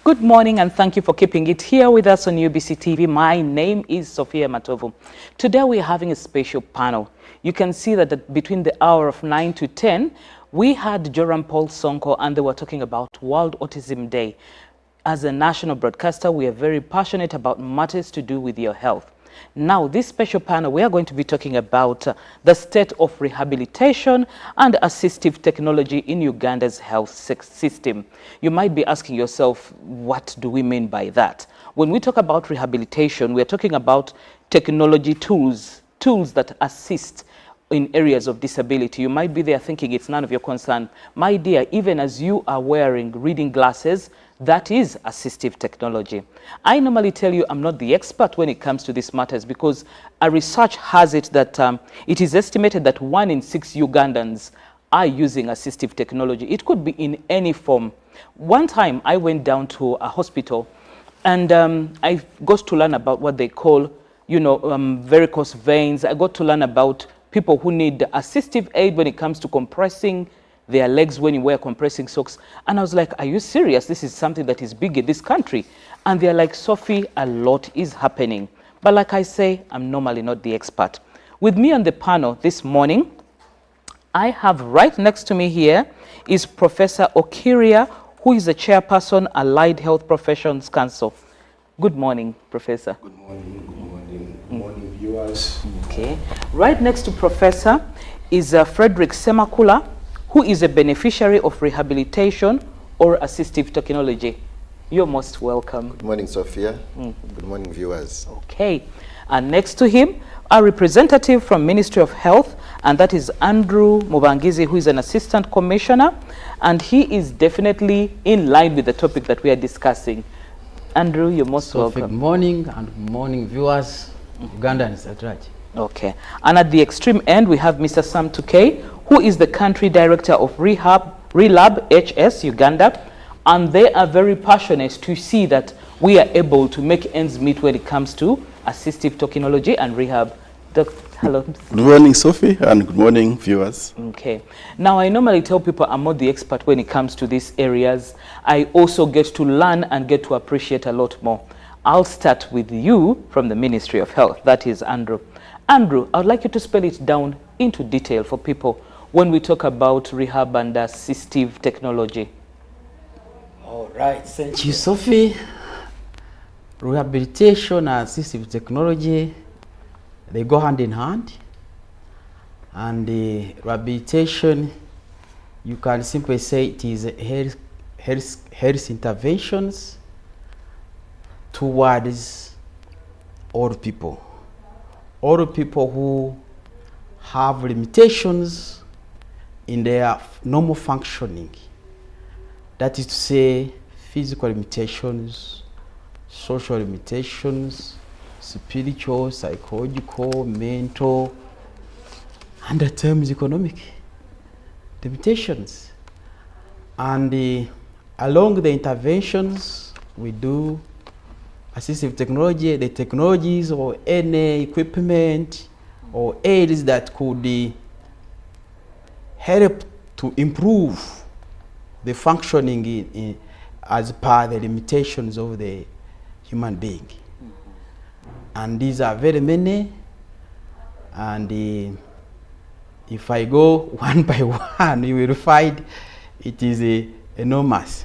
Good morning and thank you for keeping it here with us on UBC TV. My name is Sophia Matovu. Today we are having a special panel. You can see that between the hour of 9 to 10, we had Joram Paul Sonko and they were talking about World Autism Day. As a national broadcaster, we are very passionate about matters to do with your health. Now, this special panel, we are going to be talking about the state of rehabilitation and assistive technology in Uganda's health system. You might be asking yourself, what do we mean by that? When we talk about rehabilitation, we are talking about technology tools that assist in areas of disability. You might be there thinking it's none of your concern. My dear, even as you are wearing reading glasses, that is assistive technology. I normally tell you I'm not the expert when it comes to these matters because a research has it that it is estimated that 1 in 6 Ugandans are using assistive technology. It could be in any form. One time I went down to a hospital and I got to learn about what they call, varicose veins. I got to learn about people who need assistive aid when it comes to compressing their legs when you wear compressing socks. And I was like, are you serious? This is something that is big in this country. And they're like, Sophie, a lot is happening. But like I say, I'm normally not the expert. With me on the panel this morning, I have right next to me here is Professor Okiria, who is the chairperson, Allied Health Professions Council. Good morning, Professor. Good morning, good morning, good morning, viewers. Okay. Right next to Professor is Frederick Semakula, who is a beneficiary of rehabilitation or assistive technology. You're most welcome. Good morning, Sophia. Good morning, viewers. Okay. And next to him, a representative from Ministry of Health, and that is Andrew Mubangizi, who is an assistant commissioner, and he is definitely in line with the topic that we are discussing. Andrew, you're most welcome. Good morning and good morning, viewers, Ugandans at large. Okay. And at the extreme end, we have Mr. Sam Tukey, who is the country director of Relab HS Uganda, and they are very passionate to see that we are able to make ends meet when it comes to assistive technology and rehab. Hello. Good morning, Sophie, and good morning, viewers. Okay. Now, I normally tell people I'm not the expert when it comes to these areas. I also get to learn and get to appreciate a lot more. I'll start with you from the Ministry of Health. That is Andrew. Andrew, I would like you to spell it down into detail for people when we talk about rehab and assistive technology. All right, thank you, Sophie. Rehabilitation and assistive technology, they go hand in hand. And the rehabilitation, you can simply say it is health interventions towards all people who have limitations in their normal functioning. That is to say, physical limitations, social limitations, spiritual, psychological, mental, and at times economic limitations. And along the interventions, we do assistive technology, the technologies or any equipment or aids that could help to improve the functioning as per the limitations of the human being. And these are very many, and if I go one by one, you will find it is enormous.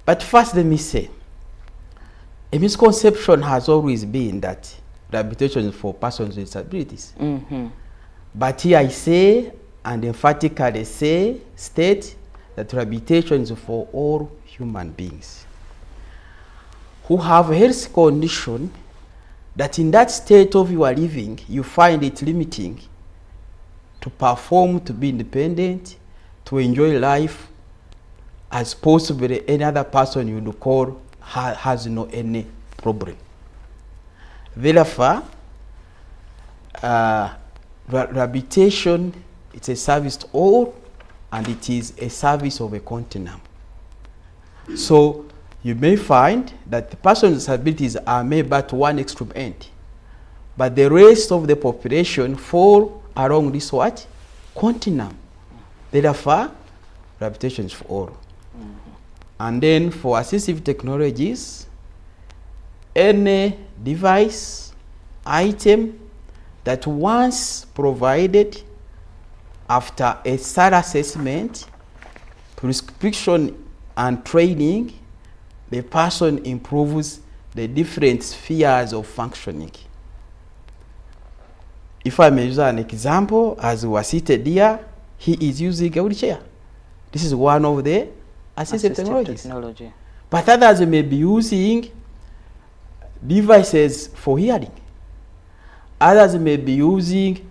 But first, let me say, a misconception has always been that rehabilitation is for persons with disabilities. But here I say, and emphatically state that rehabilitation is for all human beings who have a health condition that in that state of your living, you find it limiting to perform, to be independent, to enjoy life as possibly any other person you would call has no any problem. Therefore, rehabilitation, it's a service to all, and it is a service of a continuum. So you may find that the persons with disabilities are made but one extreme end, but the rest of the population fall along this what? Continuum. Therefore, rehabilitation is for all. And then for assistive technologies, any device, item that once provided after a thorough assessment, prescription and training, the person improves the different spheres of functioning. If I may use an example, as was seated here, he is using a wheelchair. This is one of the assistive technology. But others may be using devices for hearing. Others may be using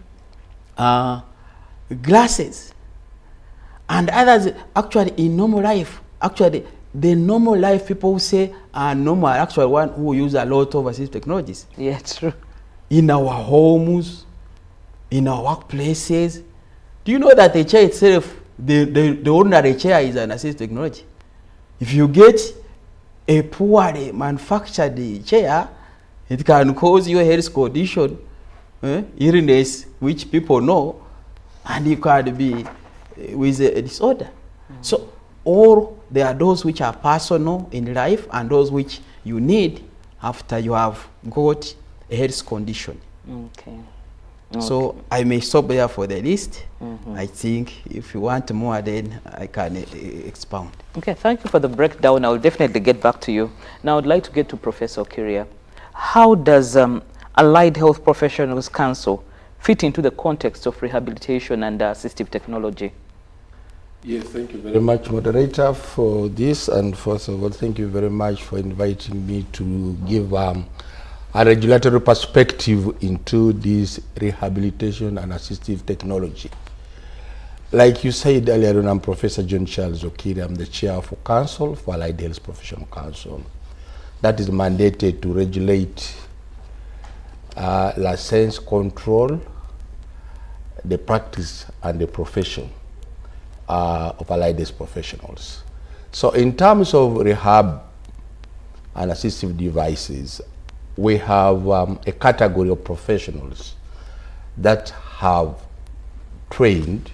glasses. And others, actually, in normal life, actually, the normal life people who say are normal, actually one who use a lot of assistive technologies. Yeah, true. In our homes, in our workplaces. Do you know that the chair itself, the ordinary chair is an assistive technology? If you get a poorly manufactured chair, it can cause you a health condition, illness, which people know, and you can be with a disorder. So all there are those which are personal in life and those which you need after you have got a health condition. Okay. So I may stop there for the list. I think if you want more, then I can expound. Okay, thank you for the breakdown. I'll definitely get back to you. Now I'd like to get to Professor Kiria. How does Allied Health Professionals Council fit into the context of rehabilitation and assistive technology? Yes, thank you very much, moderator, for this. And first of all, thank you very much for inviting me to give a regulatory perspective into this rehabilitation and assistive technology. Like you said earlier on, I'm Professor John Charles Okiri. I'm the chair of Council for Allied Health Professional Council. That is mandated to regulate, license, control, the practice and the profession of allied health professionals. So in terms of rehab and assistive devices, we have a category of professionals that have trained,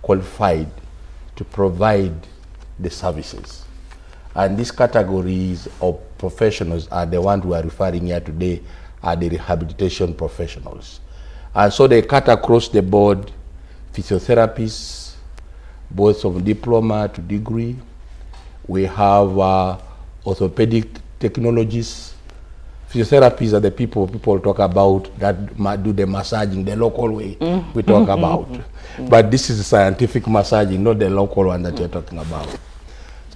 qualified to provide the services. And these categories of professionals are the ones we are referring here today are the rehabilitation professionals. And so they cut across the board physiotherapists, both from diploma to degree. We have orthopedic technologists. Physiotherapists are the people talk about that do the massaging the local way we talk about. But this is scientific massaging, not the local one that you're talking about.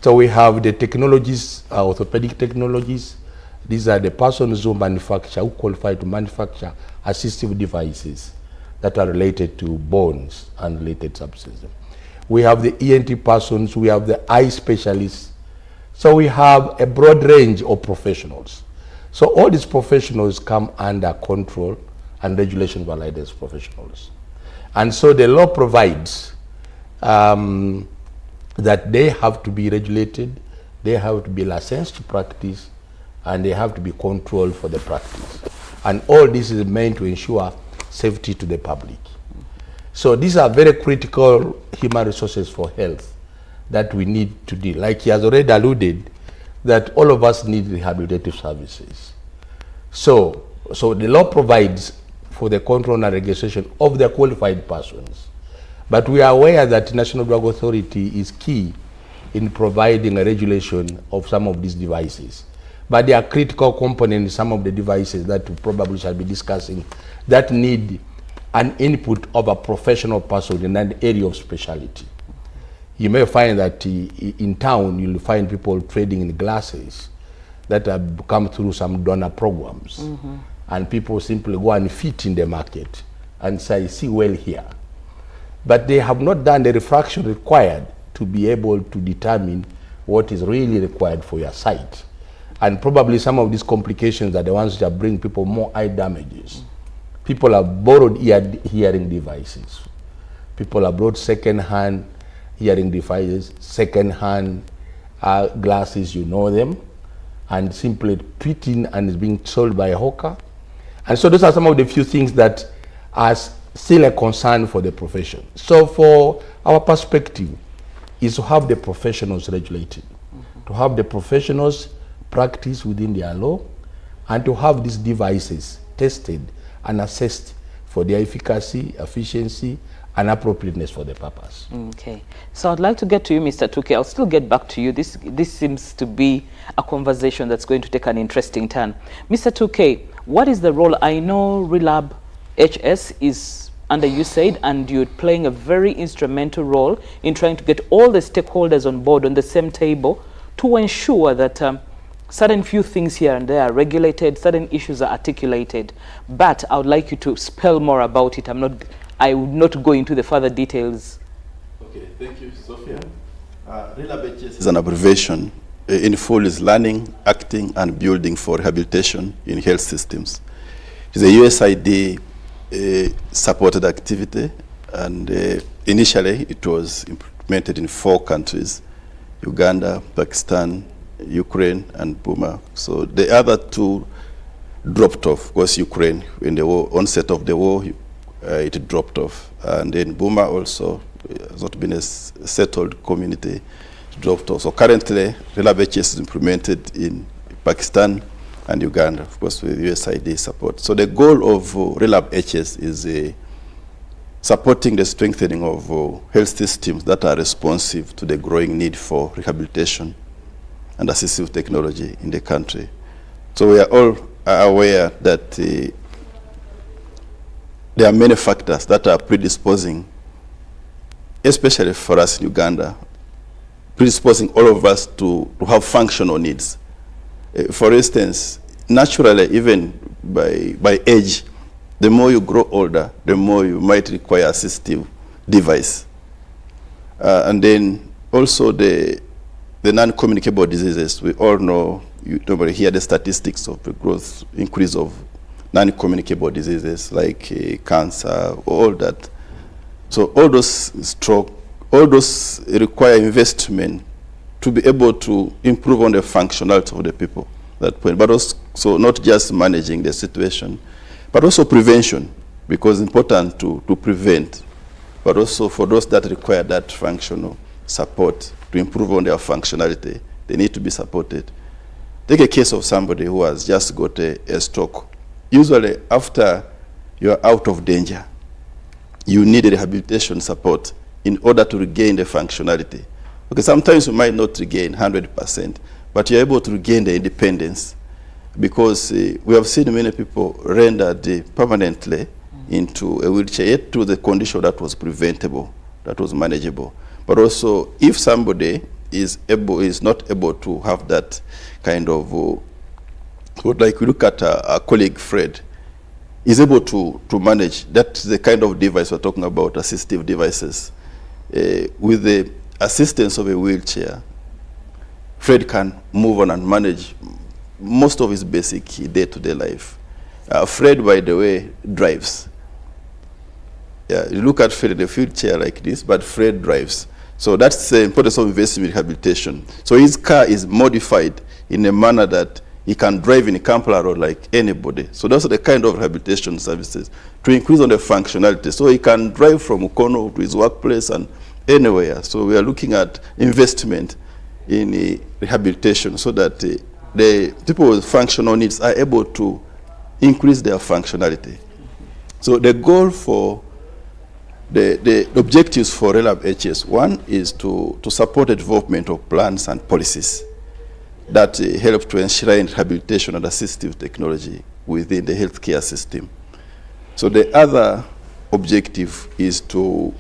So we have the technologists, orthopedic technologists. These are the persons who manufacture, who qualify to manufacture assistive devices that are related to bones and related subsystems. We have the ENT persons, we have the eye specialists. So we have a broad range of professionals. So all these professionals come under control and regulation of allied health professionals. And so the law provides that they have to be regulated, they have to be licensed to practice, and they have to be controlled for the practice. And all this is meant to ensure safety to the public. So these are very critical human resources for health that we need to deal. Like he has already alluded, that all of us need rehabilitative services. So the law provides for the control and regulation of the qualified persons. But we are aware that National Drug Authority is key in providing a regulation of some of these devices. But there are critical components, some of the devices that we probably shall be discussing, that need an input of a professional person in an area of specialty. You may find that in town, you'll find people trading in glasses that have come through some donor programs. And people simply go and fit in the market and say, see well here. But they have not done the refraction required to be able to determine what is really required for your sight. And probably some of these complications are the ones that bring people more eye damages. People have borrowed hearing devices. People have brought second-hand hearing devices, second-hand glasses, you know them, and simply put in and is being sold by a hawker. And so those are some of the few things that are still a concern for the profession. So for our perspective is to have the professionals regulated, to have the professionals practice within their law, and to have these devices tested and assessed for their efficacy, efficiency, and appropriateness for the purpose. Okay, so I'd like to get to you, Mr. Tuke. I'll still get back to you. This seems to be a conversation that's going to take an interesting turn. Mr. Tuke, what is the role? I know Rehabilitation is under USAID, and you're playing a very instrumental role in trying to get all the stakeholders on board on the same table to ensure that certain few things here and there are regulated, certain issues are articulated. But I would like you to spell more about it. I would not go into the further details. Okay, thank you, Sophia. Rehabilitation is an abbreviation. In full is learning, acting, and building for rehabilitation in health systems. It's a USAID supported activity, and initially it was implemented in 4 countries: Uganda, Pakistan, Ukraine, and Burma. So the other 2 dropped off. Of course, Ukraine, in the onset of the war, it dropped off. And then Burma also has not been a settled community, dropped off. So currently, Rehabilitation is implemented in Pakistan and Uganda, of course, with USAID support. So the goal of Rehabilitation is supporting the strengthening of health systems that are responsive to the growing need for rehabilitation and assistive technology in the country. So we are all aware that there are many factors that are predisposing, especially for us in Uganda, predisposing all of us to have functional needs. For instance, naturally, even by age, the more you grow older, the more you might require assistive device. And then also the non-communicable diseases. We all know, you normally hear the statistics of the increase of non-communicable diseases like cancer, all that. So all those stroke, all those require investment to be able to improve on the functionality of the people at that point. But also not just managing the situation, but also prevention, because it's important to prevent, but also for those that require that functional support to improve on their functionality, they need to be supported. Take a case of somebody who has just got a stroke. Usually after you're out of danger, you need a rehabilitation support in order to regain the functionality. Okay, sometimes you might not regain 100%, but you're able to regain the independence, because we have seen many people rendered permanently into a wheelchair, yet to the condition that was preventable, that was manageable. But also, if somebody is not able to have that kind of, like we look at our colleague Fred, is able to manage. That's the kind of device we're talking about, assistive devices. With the assistance of a wheelchair, Fred can move on and manage most of his basic day-to-day life. Fred, by the way, drives. Yeah, you look at Fred in a wheelchair like this, but Fred drives. So that's the importance of investing in rehabilitation. So his car is modified in a manner that he can drive in a Kampala road like anybody. So those are the kind of rehabilitation services to increase on the functionality. So he can drive from Ukono to his workplace and anywhere. So we are looking at investment in rehabilitation so that the people with functional needs are able to increase their functionality. So the goal for the objectives for Rehabilitation, one is to support the development of plans and policies that help to enshrine rehabilitation and assistive technology within the healthcare system. So the other objective is to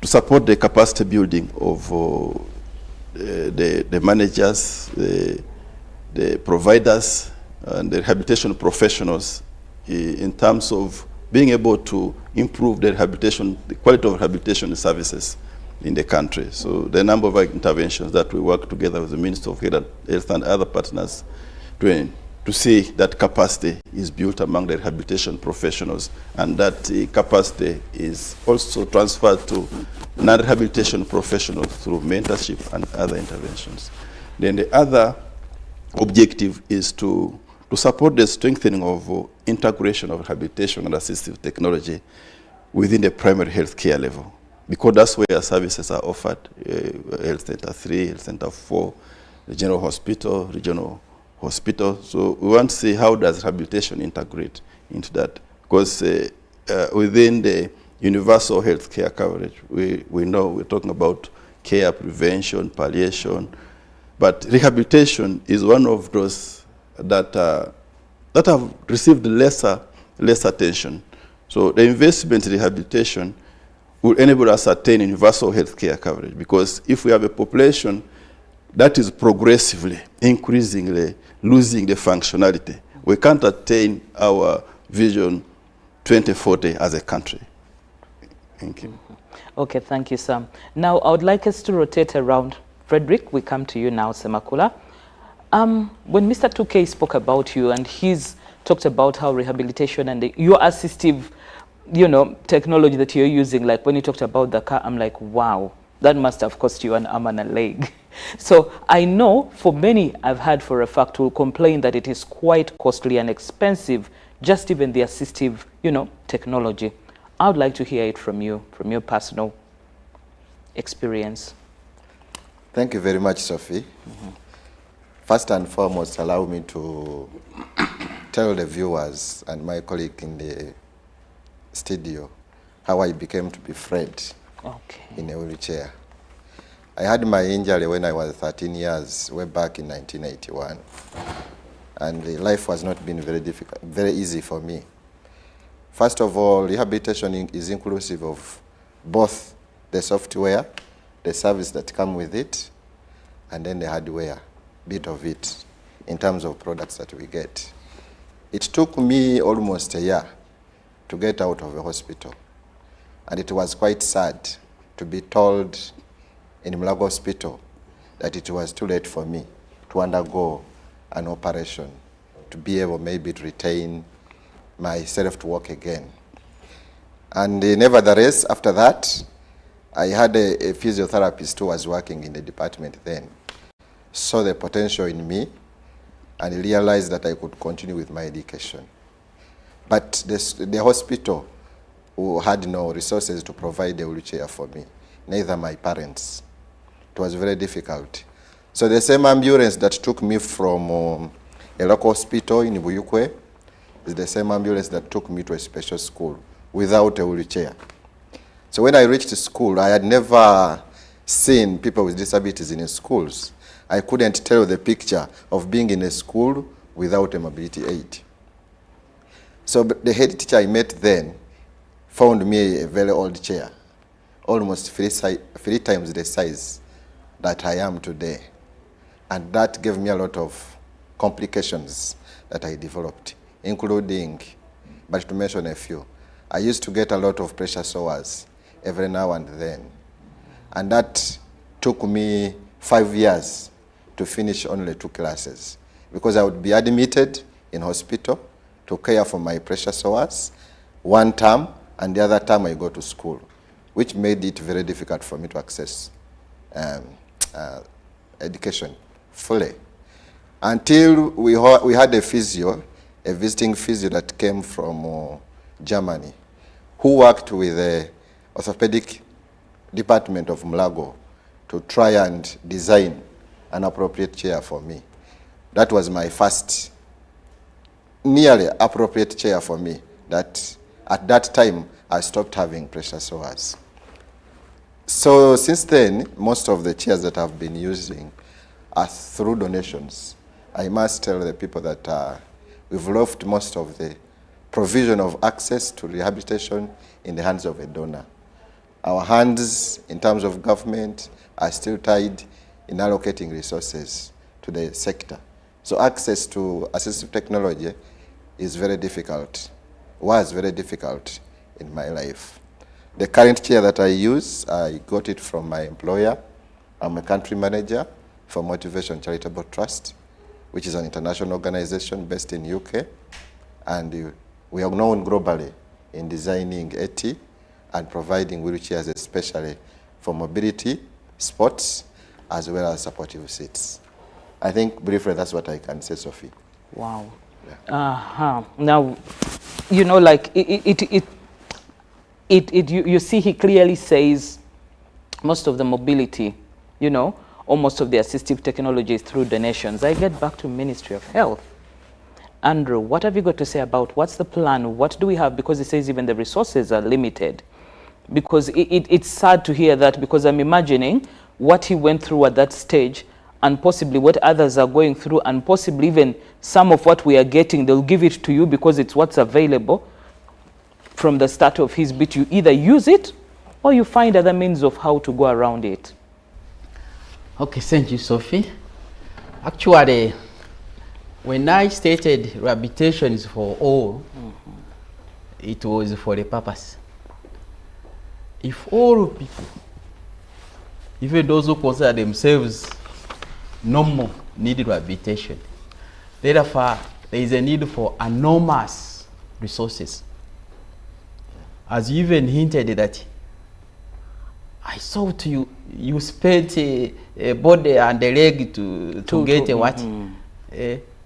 support the capacity building of the managers, the providers, and the rehabilitation professionals in terms of being able to improve the quality of rehabilitation services in the country. So the number of interventions that we work together with the Minister of Health and other partners to see that capacity is built among the rehabilitation professionals, and that capacity is also transferred to non-rehabilitation professionals through mentorship and other interventions. Then the other objective is to support the strengthening of integration of rehabilitation and assistive technology within the primary health care level. because that's where services are offered, Health Center 3, Health Center 4, the General Hospital, Regional Hospital. So we want to see how does rehabilitation integrate into that. Because within the universal health care coverage, we know we're talking about care, prevention, palliation, but rehabilitation is one of those that have received less attention. So the investment in rehabilitation will enable us to attain universal health care coverage, because if we have a population that is progressively, increasingly losing the functionality, we can't attain our vision 2040 as a country. Thank you. Okay, thank you, Sam. Now, I would like us to rotate around. Frederick, we come to you now, Semakula. When Mr. 2K spoke about you, and he's talked about how rehabilitation and your assistive, technology that you're using, like when you talked about the car, I'm like, wow, that must have cost you an arm and a leg. So I know for many, I've heard for a fact, will complain that it is quite costly and expensive, just even the assistive, technology. I would like to hear it from you, from your personal experience. Thank you very much, Sophie. First and foremost, allow me to tell the viewers and my colleague in the studio how I became to be Fred in a wheelchair. I had my injury when I was 13 years, way back in 1981. And life was not been very easy for me. First of all, rehabilitation is inclusive of both the software, the service that come with it, and then the hardware, bit of it, in terms of products that we get. It took me almost a year to get out of the hospital. And it was quite sad to be told in Mulago Hospital that it was too late for me to undergo an operation to be able maybe to retain myself to walk again. And nevertheless, after that, I had a physiotherapist who was working in the department then, saw the potential in me and realized that I could continue with my education. But the hospital who had no resources to provide a wheelchair for me, neither my parents. It was very difficult. So the same ambulance that took me from a local hospital in Buyukwe is the same ambulance that took me to a special school without a wheelchair. So when I reached school, I had never seen people with disabilities in schools. I couldn't tell the picture of being in a school without a mobility aid. So the head teacher I met then found me a very old chair, almost three times the size that I am today. And that gave me a lot of complications that I developed, including, but to mention a few, I used to get a lot of pressure sores every now and then. And that took me 5 years to finish only 2 classes, because I would be admitted in hospital to care for my pressure sores 1 term, and the other term I go to school, which made it very difficult for me to access education fully. Until we had a visiting physio that came from Germany, who worked with the orthopedic department of Mulago to try and design an appropriate chair for me. That was my first nearly appropriate chair for me. That at that time I stopped having pressure sores. So since then, most of the chairs that I've been using are through donations. I must tell the people that we've left most of the provision of access to rehabilitation in the hands of a donor. Our hands, in terms of government, are still tied in allocating resources to the sector. So access to assistive technology is very difficult, was very difficult in my life. The current chair that I use, I got it from my employer. I'm a country manager for Motivation Charitable Trust, which is an international organization based in UK. And we are known globally in designing AT and providing wheelchairs, especially for mobility, sports, as well as supportive seats. I think briefly that's what I can say, Sophie. Wow. Yeah. Now, you know, like you see, he clearly says most of the mobility, you know, or most of the assistive technologies through donations. I get back to Ministry of Health. Andrew, what have you got to say about what's the plan? What do we have? Because it says even the resources are limited. Because it's sad to hear that, because I'm imagining what he went through at that stage and possibly what others are going through, and possibly even some of what we are getting, they'll give it to you because it's what's available from the start of his bit. You either use it or you find other means of how to go around it. Okay, thank you, Sophie. Actually, when I stated rehabilitation is for all, it was for a purpose. If all people, even those who consider themselves normal, need rehabilitation, therefore there is a need for enormous resources. As you even hinted that, I saw to you, you spent a body and a leg to get a what?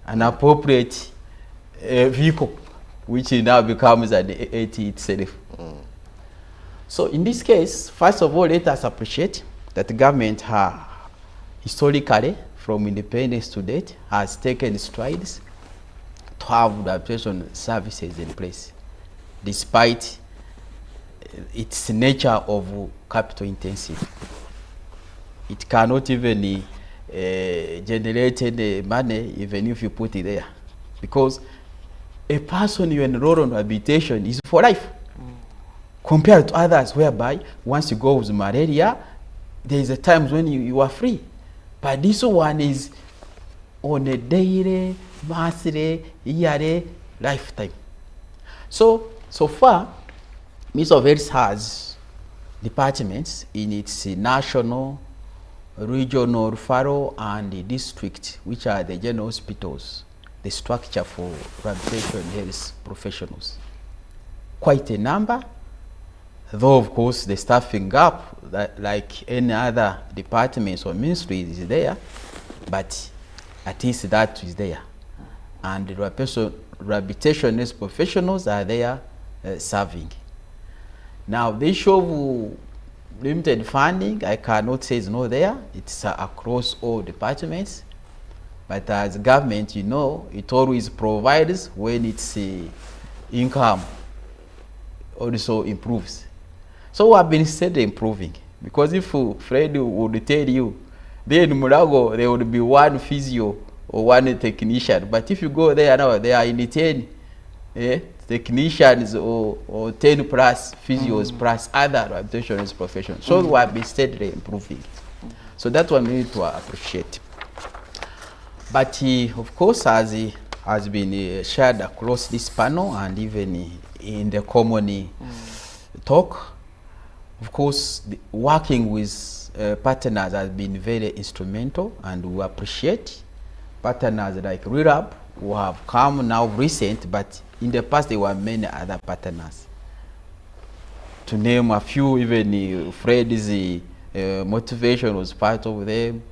An appropriate vehicle, which now becomes an AT itself. So in this case, first of all, let us appreciate that the government historically, from independence to date, has taken strides to have rehabilitation services in place, despite its nature of capital intensive. It cannot even generate any money even if you put it there, because a person you enroll on rehabilitation is for life, compared to others whereby once you go with malaria, there is a time when you are free. But this one is on a daily, monthly, yearly, lifetime. So far, Ministry of Health has departments in its national, regional, referral, and district, which are the general hospitals, the structure for rehabilitation health professionals. Quite a number, though of course the staffing gap, that like any other departments or ministries, is there, but at least that is there. And the rehabilitation health professionals are there serving. Now, the issue of limited funding, I cannot say it's not there. It's across all departments. But as government, you know, it always provides when its income also improves. So we have been steadily improving. Because if Fred would tell you, then in Mulago, there would be one physio or one technician. But if you go there now, they are in 10 technicians or 10 plus physios plus other rehabilitation professions. So we have been steadily improving. So that's what we need to appreciate. But of course, as it has been shared across this panel and even in the common talk, of course, working with partners has been very instrumental, and we appreciate partners like Rehab, who have come now recent, but in the past there were many other partners. To name a few, even Fred's motivation was part of them.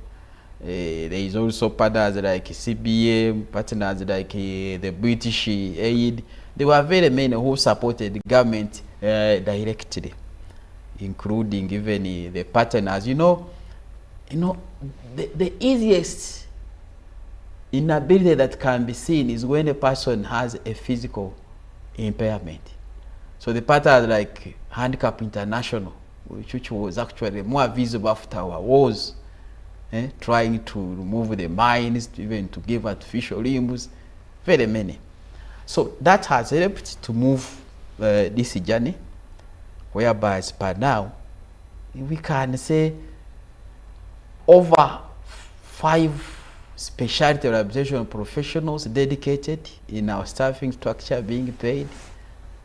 There is also partners like CBM, partners like the British Aid. There were very many who supported the government directly, including even the partners. You know, the easiest inability that can be seen is when a person has a physical impairment. So the partners like Handicap International, which was actually more visible after our wars, trying to remove the mines, even to give artificial limbs, very many. So that has helped to move this journey, whereby as per now, we can say over 5 specialty rehabilitation professionals dedicated in our staffing structure being paid.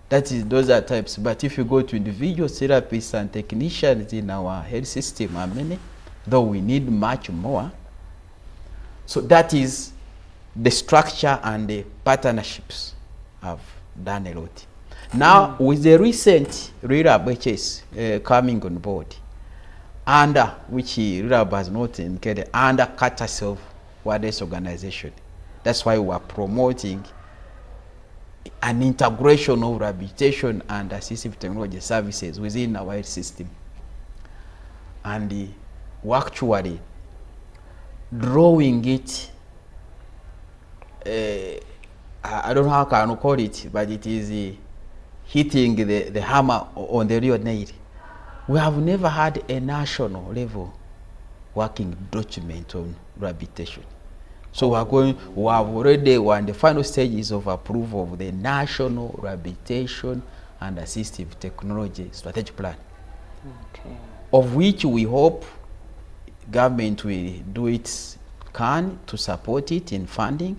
Those are types. But if you go to individual therapists and technicians in our health system, are many, though we need much more. So that is the structure, and the partnerships have done a lot. Now, with the recent Rehab HS coming on board, under which Rehab has not indicated, under Carter Wellness Organization. That's why we are promoting an integration of rehabilitation and assistive technology services within our health system. and we're actually drawing it, I don't know how I can call it, but it is hitting the hammer on the real nail. We have never had a national level working document on rehabilitation. So we have already on the final stages of approval of the National Rehabilitation and Assistive Technology Strategic Plan, of which we hope government will do its can to support it in funding,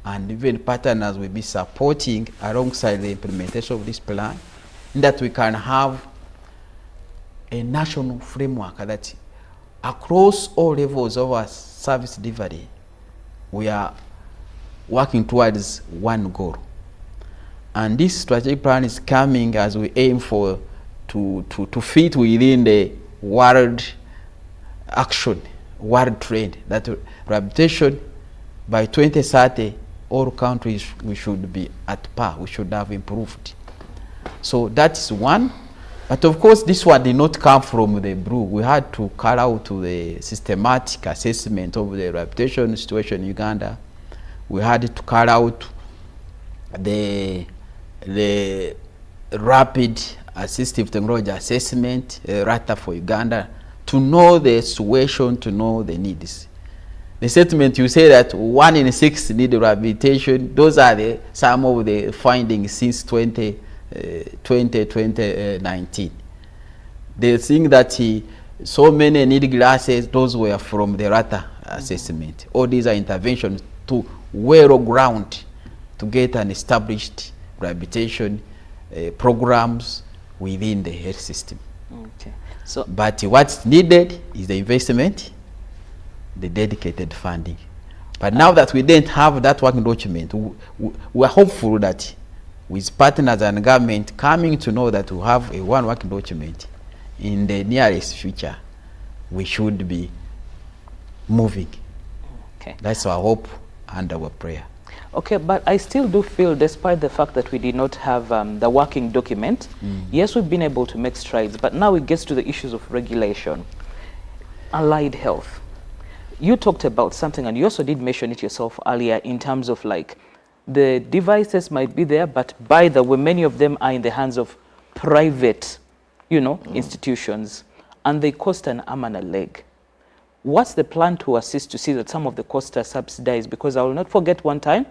and even partners will be supporting alongside the implementation of this plan, that we can have a national framework that across all levels of our service delivery, we are working towards one goal. And this strategic plan is coming as we aim for to fit within the world action, world trend, that rehabilitation by 2030, all countries, we should be at par, we should have improved. So that's one. But of course, this one did not come from the blue. We had to carry out the systematic assessment of the rehabilitation situation in Uganda. We had to carry out the rapid assistive technology assessment, RATA for Uganda, to know the situation, to know the needs. The statement you say that 1 in 6 need rehabilitation, those are some of the findings since 2019. They think that so many need glasses, those were from the RATA assessment. All these are interventions to well ground to get an established rehabilitation programs within the health system. Okay. So, but what's needed is the investment, the dedicated funding. But now that we didn't have that working document, we're hopeful that with partners and government coming to know that we have a one working document, in the nearest future, we should be moving. Okay. That's our hope and our prayer. Okay, but I still do feel, despite the fact that we did not have the working document, yes, we've been able to make strides, but now it gets to the issues of regulation. Allied health. You talked about something, and you also did mention it yourself earlier, in terms of like, the devices might be there, but by the way, many of them are in the hands of private, institutions, and they cost an arm and a leg. What's the plan to assist to see that some of the costs are subsidized? Because I will not forget one time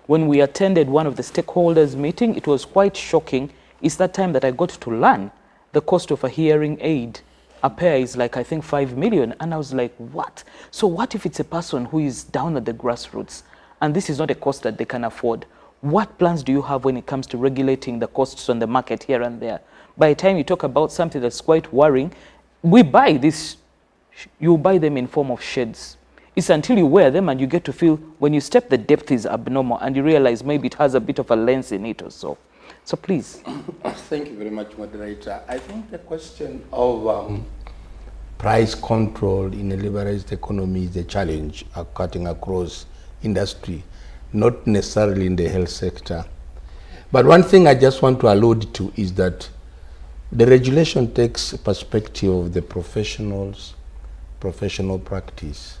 when we attended one of the stakeholders meeting, it was quite shocking. It's that time that I got to learn the cost of a hearing aid. A pair is like, I think, 5 million. And I was like, what? So what if it's a person who is down at the grassroots and this is not a cost that they can afford? What plans do you have when it comes to regulating the costs on the market here and there? By the time you talk about something that's quite worrying, we buy this, you buy them in form of shades. It's until you wear them and you get to feel, when you step, the depth is abnormal and you realize maybe it has a bit of a lens in it or so. So please. Thank you very much, moderator. I think the question of price control in a liberalized economy is a challenge cutting across industry, not necessarily in the health sector. But one thing I just want to allude to is that the regulation takes a perspective of the professionals, professional practice.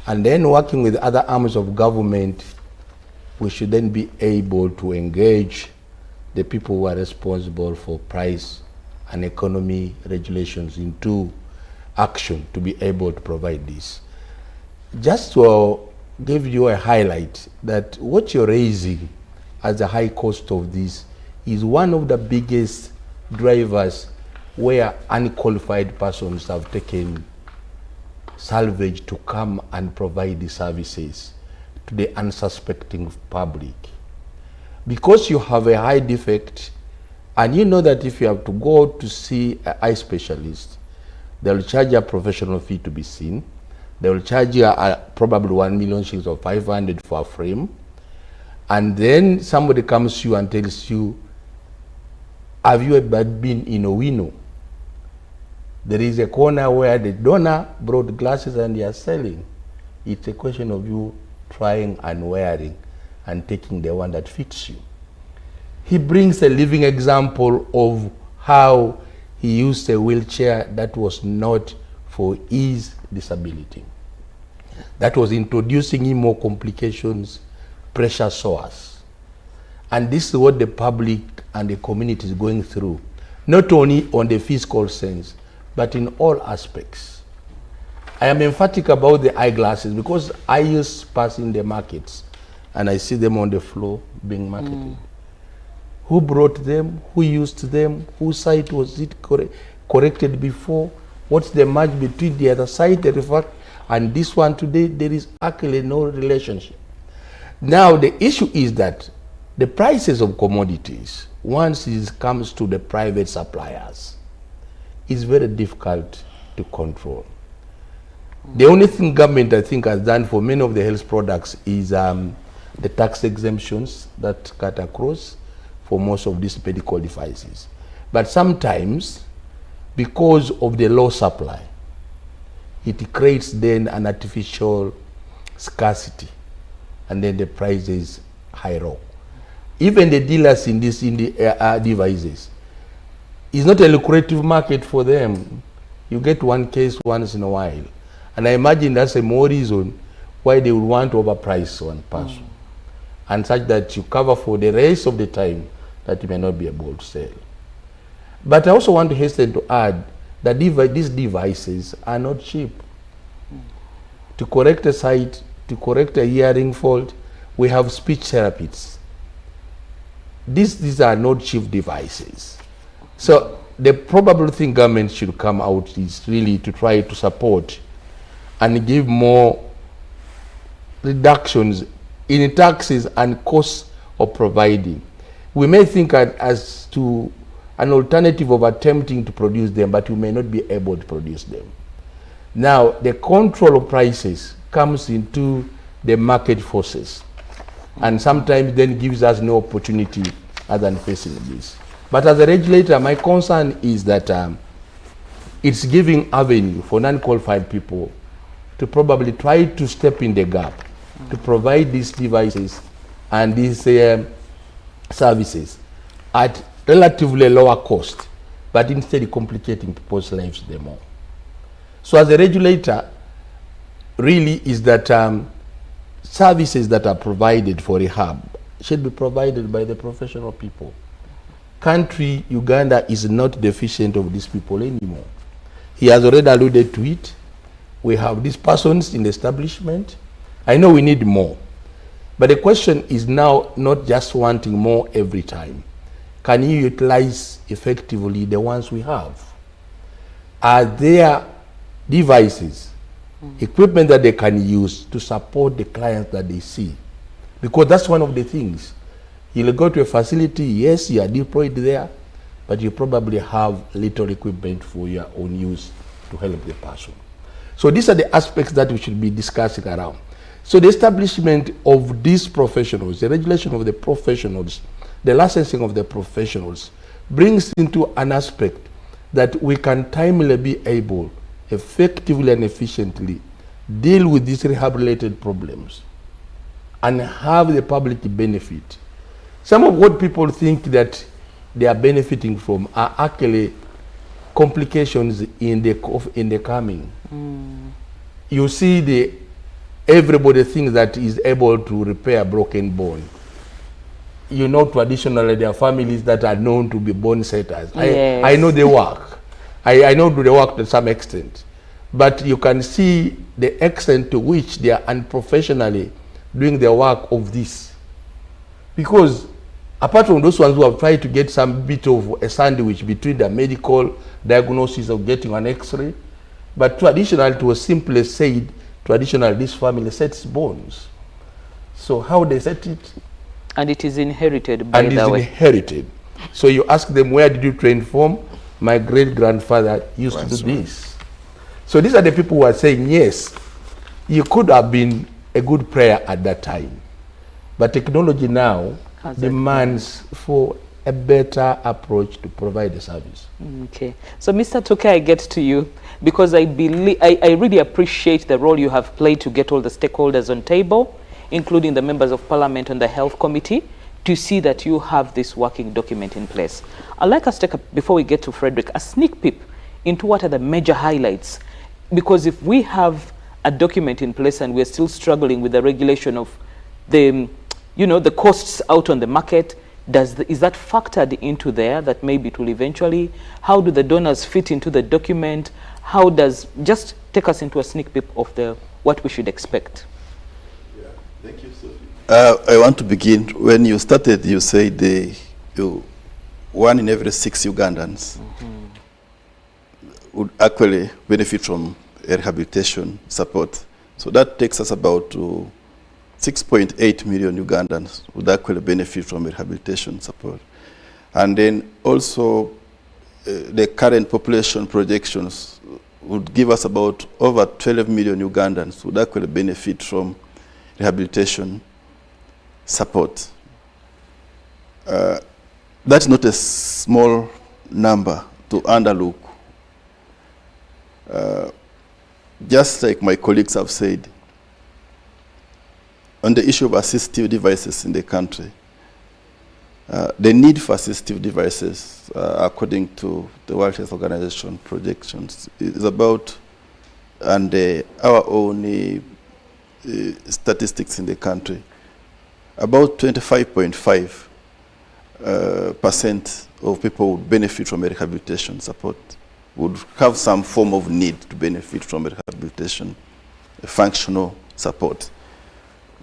And then working with other arms of government, we should then be able to engage the people who are responsible for price and economy regulations into action to be able to provide this. Just to give you a highlight that what you're raising as a high cost of this is one of the biggest drivers where unqualified persons have taken salvage to come and provide the services to the unsuspecting public. Because you have a high defect, and you know that if you have to go to see an eye specialist, they'll charge you a professional fee to be seen. They will charge you probably 1 million shillings or 500 for a frame. And then somebody comes to you and tells you, have you ever been in Owino? There is a corner where the donor brought glasses and they are selling. It's a question of you trying and wearing and taking the one that fits you. He brings a living example of how he used a wheelchair that was not for his disability. That was introducing him more complications, pressure sores. And this is what the public and the community is going through, not only on the physical sense, but in all aspects. I am emphatic about the eyeglasses because I just pass in the markets and I see them on the floor being marketed. Who brought them? Who used them? Whose site was it corrected before? What's the match between the other site, the refact, and this one today? There is actually no relationship. Now the issue is that the prices of commodities, once it comes to the private suppliers, is very difficult to control. The only thing government, I think, has done for many of the health products is the tax exemptions that cut across for most of these medical devices. But sometimes, because of the low supply, it creates then an artificial scarcity, and then the prices high rock. Even the dealers in the devices, it's not a lucrative market for them. You get one case once in a while. And I imagine that's a more reason why they would want to overprice one person. And such that you cover for the rest of the time that you may not be able to sell. But I also want to hasten to add that these devices are not cheap. To correct a sight, to correct a hearing fault, we have speech therapists. These are not cheap devices. So the probable thing government should come out is really to try to support and give more reductions in taxes and costs of providing. We may think as to an alternative of attempting to produce them, but we may not be able to produce them. Now, the control of prices comes into the market forces, and sometimes then gives us no opportunity other than facing this. But as a regulator, my concern is that it's giving avenue for non-qualified people to probably try to step in the gap to provide these devices and these services at relatively lower cost, but instead complicating people's lives the more. So as a regulator, really is that services that are provided for rehab should be provided by the professional people. Country Uganda is not deficient of these people anymore. He has already alluded to it. We have these persons in the establishment. I know we need more. But the question is now not just wanting more every time. Can you utilize effectively the ones we have? Are there devices, equipment that they can use to support the clients that they see? Because that's one of the things. You'll go to a facility, yes, you are deployed there, but you probably have little equipment for your own use to help the person. So these are the aspects that we should be discussing around. So the establishment of these professionals, the regulation of the professionals, the licensing of the professionals brings into an aspect that we can timely be able, effectively and efficiently, deal with these rehab-related problems and have the public benefit. Some of what people think that they are benefiting from are actually complications in the coming. You see everybody thinks that is able to repair a broken bone. You know, traditionally there are families that are known to be bone setters. Yes. I know they work. I know they work to some extent. But you can see the extent to which they are unprofessionally doing the work of this. Because apart from those ones who have tried to get some bit of a sandwich between the medical diagnosis of getting an x-ray, but traditionally it was simply said, traditionally this family sets bones. So how they set it? And it is inherited, by the way. And it's inherited. So you ask them, where did you train from? My great-grandfather used to do this. So these are the people who are saying, yes, you could have been a good player at that time. But technology now demands for a better approach to provide the service. Okay. So Mr. Toke, I get to you because I really appreciate the role you have played to get all the stakeholders on table, including the members of parliament and the health committee, to see that you have this working document in place. I'd like us to take, before we get to Frederick, a sneak peek into what are the major highlights. Because if we have a document in place and we're still struggling with the regulation of the, the costs out on the market, is that factored into there that maybe it will eventually? How do the donors fit into the document? How does, just take us into a sneak peek of what we should expect. Yeah, thank you, Sophie. I want to begin. When you started, you said 1 in every 6 Ugandans would actually benefit from rehabilitation support. So that takes us about to 6.8 million Ugandans would actually benefit from rehabilitation support. And then also the current population projections would give us about over 12 million Ugandans would actually benefit from rehabilitation support. That's not a small number to underlook. Just like my colleagues have said, on the issue of assistive devices in the country, the need for assistive devices, according to the World Health Organization projections, is about, and our own statistics in the country, about 25.5% of people would benefit from rehabilitation support, would have some form of need to benefit from rehabilitation, functional support.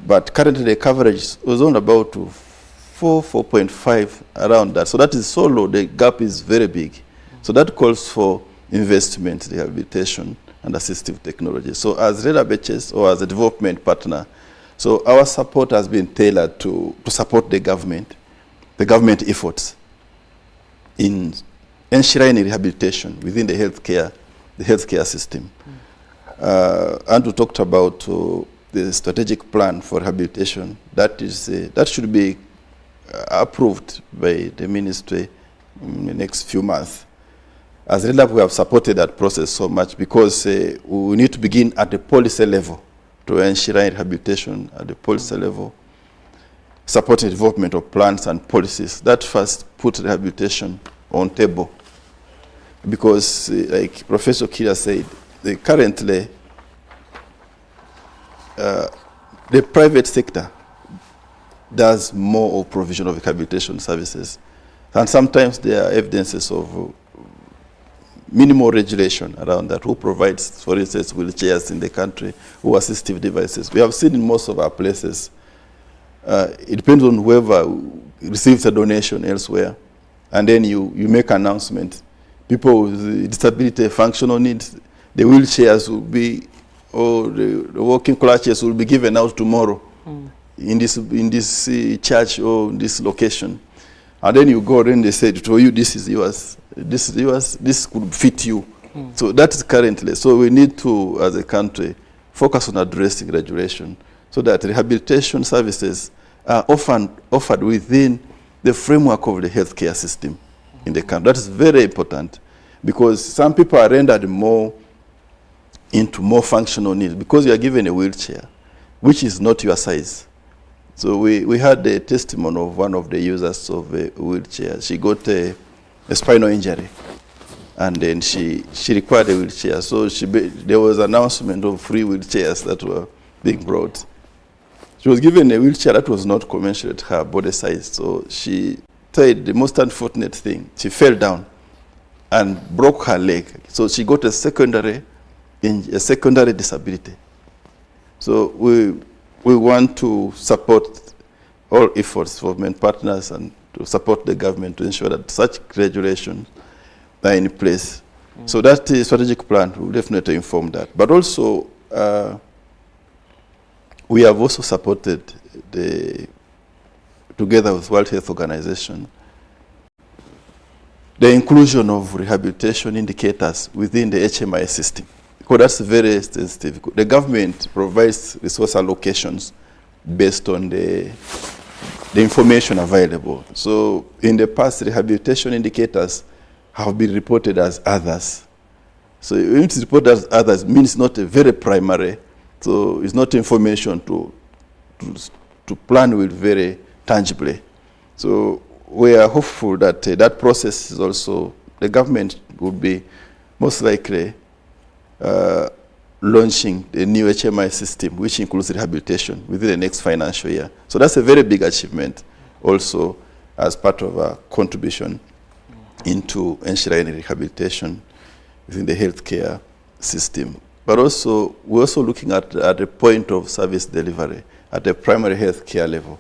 But currently the coverage was on about 4.5, around that. So that is so low, the gap is very big. So that calls for investment, rehabilitation, and assistive technology. So as Rehabilitation or as a development partner, so our support has been tailored to support the government efforts in enshrining rehabilitation within the healthcare system. Andrew talked about the strategic plan for rehabilitation. That should be approved by the ministry in the next few months. As RELAP, we have supported that process so much because we need to begin at the policy level to enshrine rehabilitation at the policy level, supporting development of plans and policies. That first put rehabilitation on table. Because, like Professor Kira said, currently, the private sector does more of provision of rehabilitation services. And sometimes there are evidences of minimal regulation around that. Who provides, for instance, wheelchairs in the country, who assistive devices. We have seen in most of our places, it depends on whoever receives a donation elsewhere, and then you make an announcement. People with disability, functional needs, the wheelchairs will be, or the walking crutches will be given out tomorrow in this church or this location. And then you go and they say to you, this is yours, this is yours, this could fit you. So that is currently. So we need to, as a country, focus on addressing regulation so that rehabilitation services are offered within the framework of the healthcare system in the country. That is very important because some people are rendered more into more functional needs because you are given a wheelchair, which is not your size. So we had the testimony of one of the users of a wheelchair. She got a spinal injury, and then she required a wheelchair. So there was an announcement of free wheelchairs that were being brought. She was given a wheelchair that was not commensurate to her body size. So she said the most unfortunate thing, she fell down and broke her leg. So she got a secondary disability. So we want to support all efforts for government partners and to support the government to ensure that such regulations are in place. So that the strategic plan will definitely inform that. But also, we have also supported together with World Health Organization, the inclusion of rehabilitation indicators within the HMI system. Because that's very sensitive. The government provides resource allocations based on the information available. So in the past, rehabilitation indicators have been reported as others. So when it's reported as others, means not a very primary. So it's not information to plan with very tangibly. So we are hopeful that that process is also, the government would be most likely launching the new HMI system, which includes rehabilitation within the next financial year. So that's a very big achievement also as part of our contribution into enshrining rehabilitation within the healthcare system. But also, we're also looking at the point of service delivery at the primary healthcare level.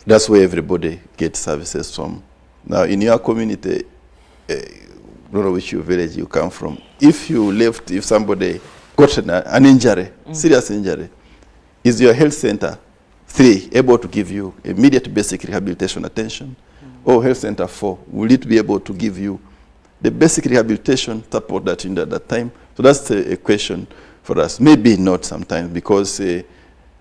That's where everybody gets services from. Now, in your community, I don't know which village you come from, if somebody got an injury, serious injury, is your health center 3 able to give you immediate basic rehabilitation attention? Or health center 4, will it be able to give you the basic rehabilitation support that you need at that time? So that's a question for us. Maybe not sometimes, because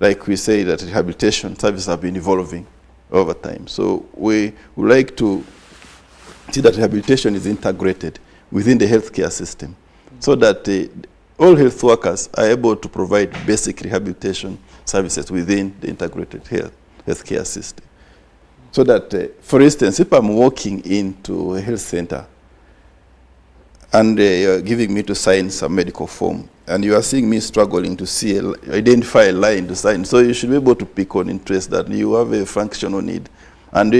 like we say, that rehabilitation services have been evolving over time. So we would like to see that rehabilitation is integrated within the healthcare system, so that all health workers are able to provide basic rehabilitation services within the integrated healthcare system. So that, for instance, if I'm walking into a health center and you're giving me to sign some medical form, and you are seeing me struggling to identify a line to sign, so you should be able to pick on interest that you have a functional need, and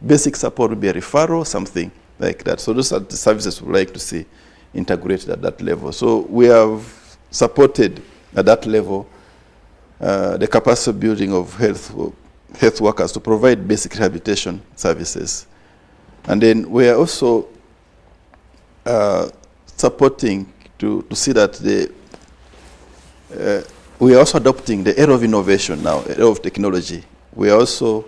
basic support would be a referral, something like that. So those are the services we like to see integrated at that level. So we have supported at that level the capacity building of health workers to provide basic rehabilitation services. And then we are also supporting to see that we are also adopting the era of innovation now, era of technology. We are also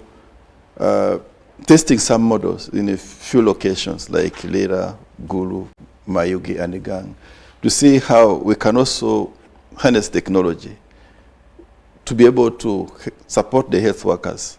testing some models in a few locations like Lira, Gulu, Mayugi, and Igang, to see how we can also harness technology to be able to support the health workers,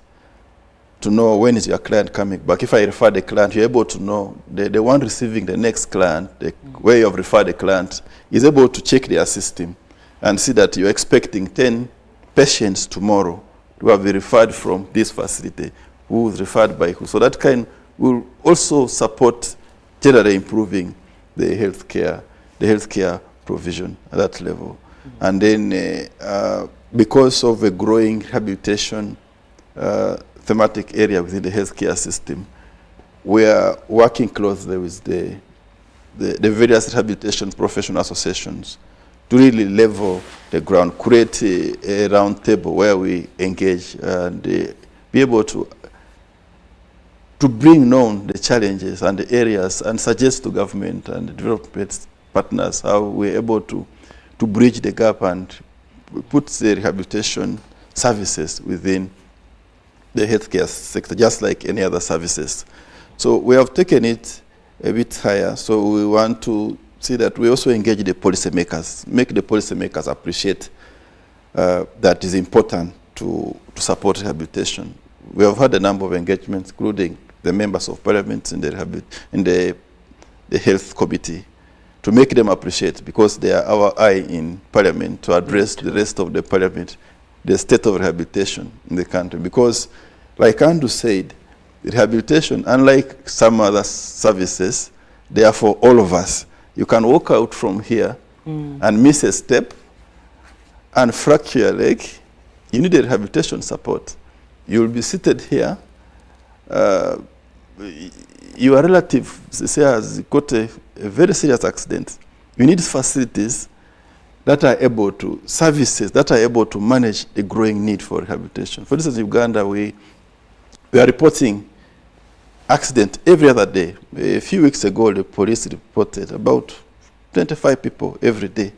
to know when is your client coming back. If I refer the client, you're able to know the one receiving the next client, the way you have referred the client, is able to check their system and see that you're expecting 10 patients tomorrow to have been referred from this facility, who was referred by who. So that will also support generally improving the healthcare provision at that level. And then because of a growing rehabilitation thematic area within the healthcare system, we are working closely with the various rehabilitation professional associations to really level the ground, create a round table where we engage and be able to bring known the challenges and the areas and suggest to government and the development partners how we're able to bridge the gap and put the rehabilitation services within the healthcare sector, just like any other services. So we have taken it a bit higher. So we want to see that we also engage the policymakers, make the policymakers appreciate that is important to support rehabilitation. We have had a number of engagements, including the members of parliament in the health committee, to make them appreciate, because they are our eye in parliament to address the rest of the parliament, the state of rehabilitation in the country. Because, like Andrew said, rehabilitation, unlike some other services, they are for all of us. You can walk out from here and miss a step and fracture your leg. You need a rehabilitation support. You will be seated here. Your relative, say, has got a very serious accident. You need facilities that are able to, services that are able to manage the growing need for rehabilitation. For instance, in Uganda, we are reporting accident every other day. A few weeks ago, the police reported about 25 people every day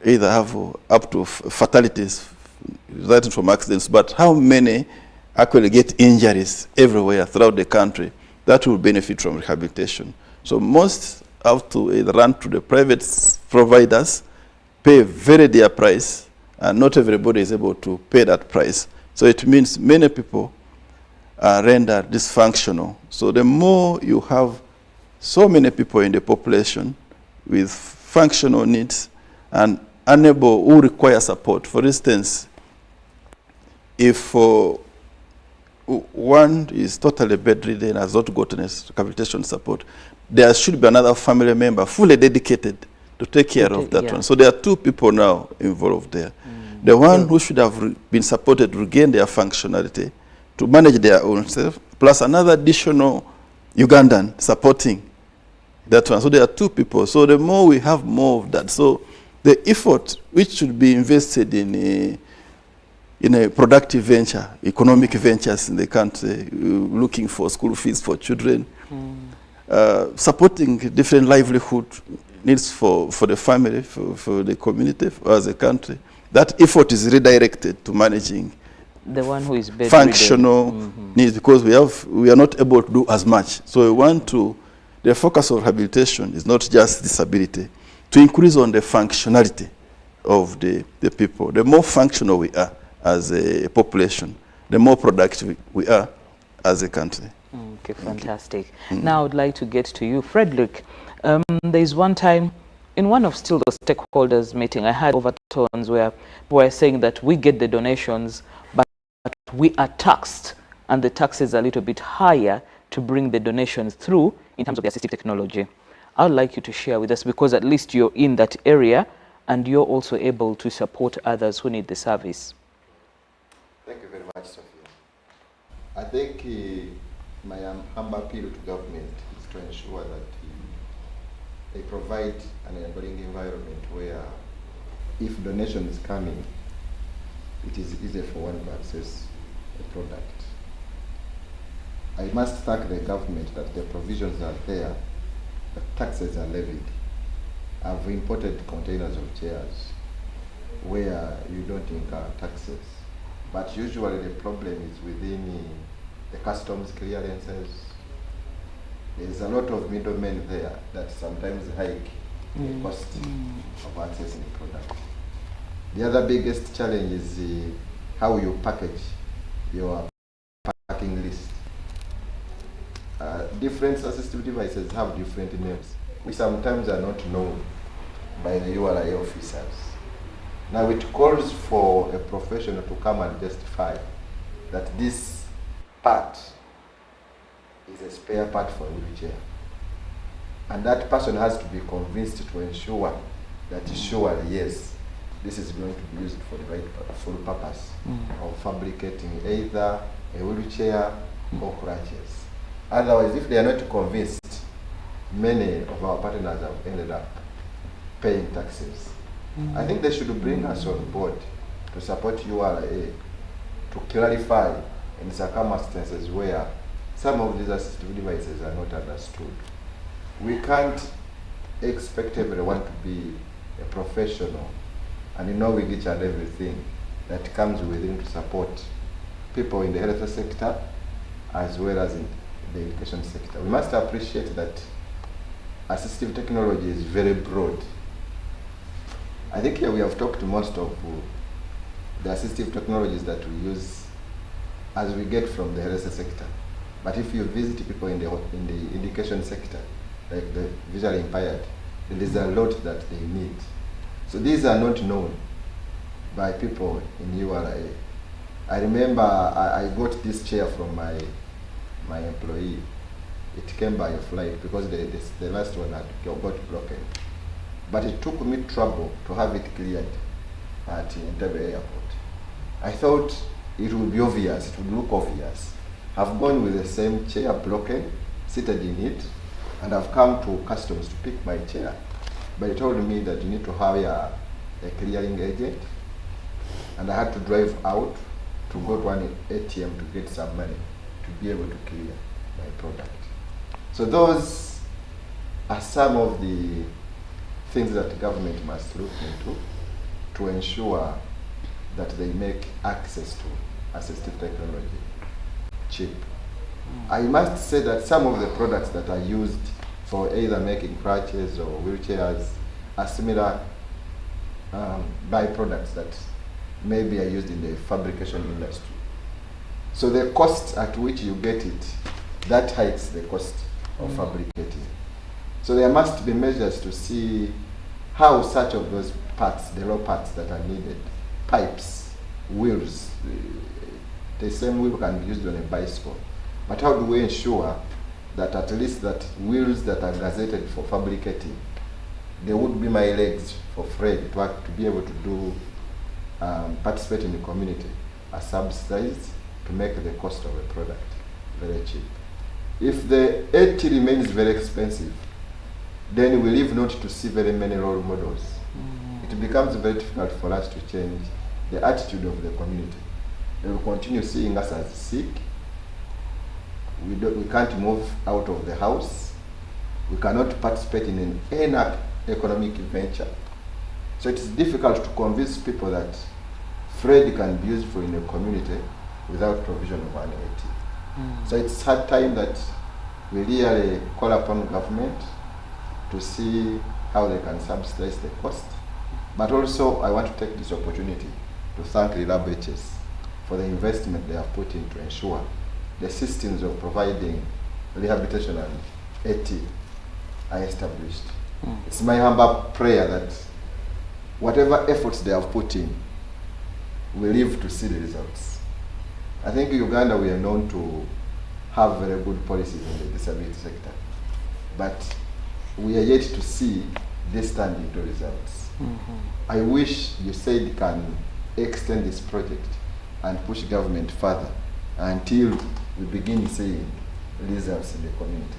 either have up to fatalities resulting from accidents, but how many actually get injuries everywhere throughout the country that will benefit from rehabilitation. So most have to either run to the private providers, pay a very dear price, and not everybody is able to pay that price. So it means many people are rendered dysfunctional. So the more you have so many people in the population with functional needs and unable, who require support. For instance, if one is totally bedridden, has not gotten rehabilitation support, there should be another family member fully dedicated to take care of that one. So there are two people now involved there. The one who should have been supported to regain their functionality, to manage their own self, plus another additional Ugandan supporting that one. So there are two people. So the more we have more of that. So the effort which should be invested in a productive venture, economic ventures in the country, looking for school fees for children, supporting different livelihood needs for the family, for the community, as a country. That effort is redirected to managing the one who is functional needs, because we are not able to do as much. So we want to, the focus of rehabilitation is not just disability, to increase on the functionality of the people. The more functional we are as a population, the more productive we are as a country. Okay, fantastic. Now I would like to get to you, Frederick. There is one time in one of still the stakeholders meeting, I had overtones where we're saying that we get the donations, but we are taxed, and the tax is a little bit higher to bring the donations through in terms of the assistive technology. I would like you to share with us, because at least you're in that area and you're also able to support others who need the service. Thank you very much, Sophia. I think my humble appeal to government is to ensure that they provide an enabling environment where if donation is coming, it is easy for one to access a product. I must thank the government that the provisions are there, the taxes are levied. I've imported containers of chairs where you don't incur taxes. But usually the problem is within the customs clearances. There's a lot of middlemen there that sometimes hike the cost of accessing the product. The other biggest challenge is how you package your packing list. Different assistive devices have different names, which sometimes are not known by the URI officers. Now it calls for a professional to come and justify that this part is a spare part for a wheelchair. And that person has to be convinced to ensure that surely, yes, this is going to be used for the right full purpose of fabricating either a wheelchair or crutches. Otherwise, if they are not convinced, many of our partners have ended up paying taxes. I think they should bring us on board to support URA to clarify in circumstances where some of these assistive devices are not understood. We can't expect everyone to be a professional and know with each and everything that comes within to support people in the health sector as well as in the education sector. We must appreciate that assistive technology is very broad. I think here we have talked most of the assistive technologies that we use as we get from the health sector. But if you visit people in the education sector, like the visually impaired, there is a lot that they need. So these are not known by people in URA. I remember I got this chair from my employee. It came by a flight because the last one had got broken. But it took me trouble to have it cleared at Entebbe Airport. I thought it would be obvious, it would look obvious. I've gone with the same chair broken, seated in it, and I've come to customs to pick my chair. But he told me that you need to hire a clearing agent, and I had to drive out to go to an ATM to get some money to be able to clear my product. So those are some of the things that the government must look into to ensure that they make access to assistive technology cheap. I must say that some of the products that are used for either making crutches or wheelchairs are similar byproducts that maybe are used in the fabrication industry. So the cost at which you get it, that hikes the cost of fabricating. So there must be measures to see how such of those parts, the raw parts that are needed, pipes, wheels, the same wheel can be used on a bicycle. But how do we ensure that at least that wheels that are gazetted for fabricating, there would be my legs for Fred to be able to do participate in the community are subsidized to make the cost of a product very cheap. If the 80 remains very expensive, then we live not to see very many role models. It becomes very difficult for us to change the attitude of the community. They will continue seeing us as sick. We can't move out of the house. We cannot participate in any economic venture. So it is difficult to convince people that Fred can be useful in a community without provision of an AT. So it's hard time that we really call upon government to see how they can subsidize the cost. But also I want to take this opportunity to thank Rehabilitation for the investment they have put in to ensure the systems of providing rehabilitation and AT are established. It's my humble prayer that whatever efforts they have put in, we live to see the results. I think in Uganda we are known to have very good policies in the disability sector, but we are yet to see this turn into results. I wish USAID can extend this project and push government further until we begin seeing results in the community.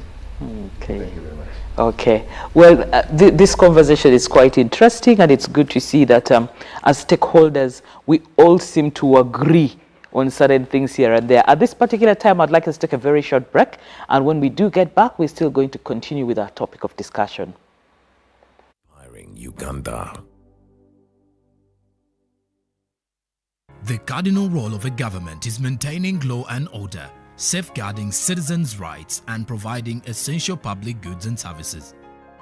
Okay. Thank you very much. Okay. Well, this conversation is quite interesting, and it's good to see that as stakeholders, we all seem to agree on certain things here and there. At this particular time, I'd like us to take a very short break, and when we do get back, we're still going to continue with our topic of discussion. Uganda. The cardinal role of a government is maintaining law and order, safeguarding citizens' rights, and providing essential public goods and services.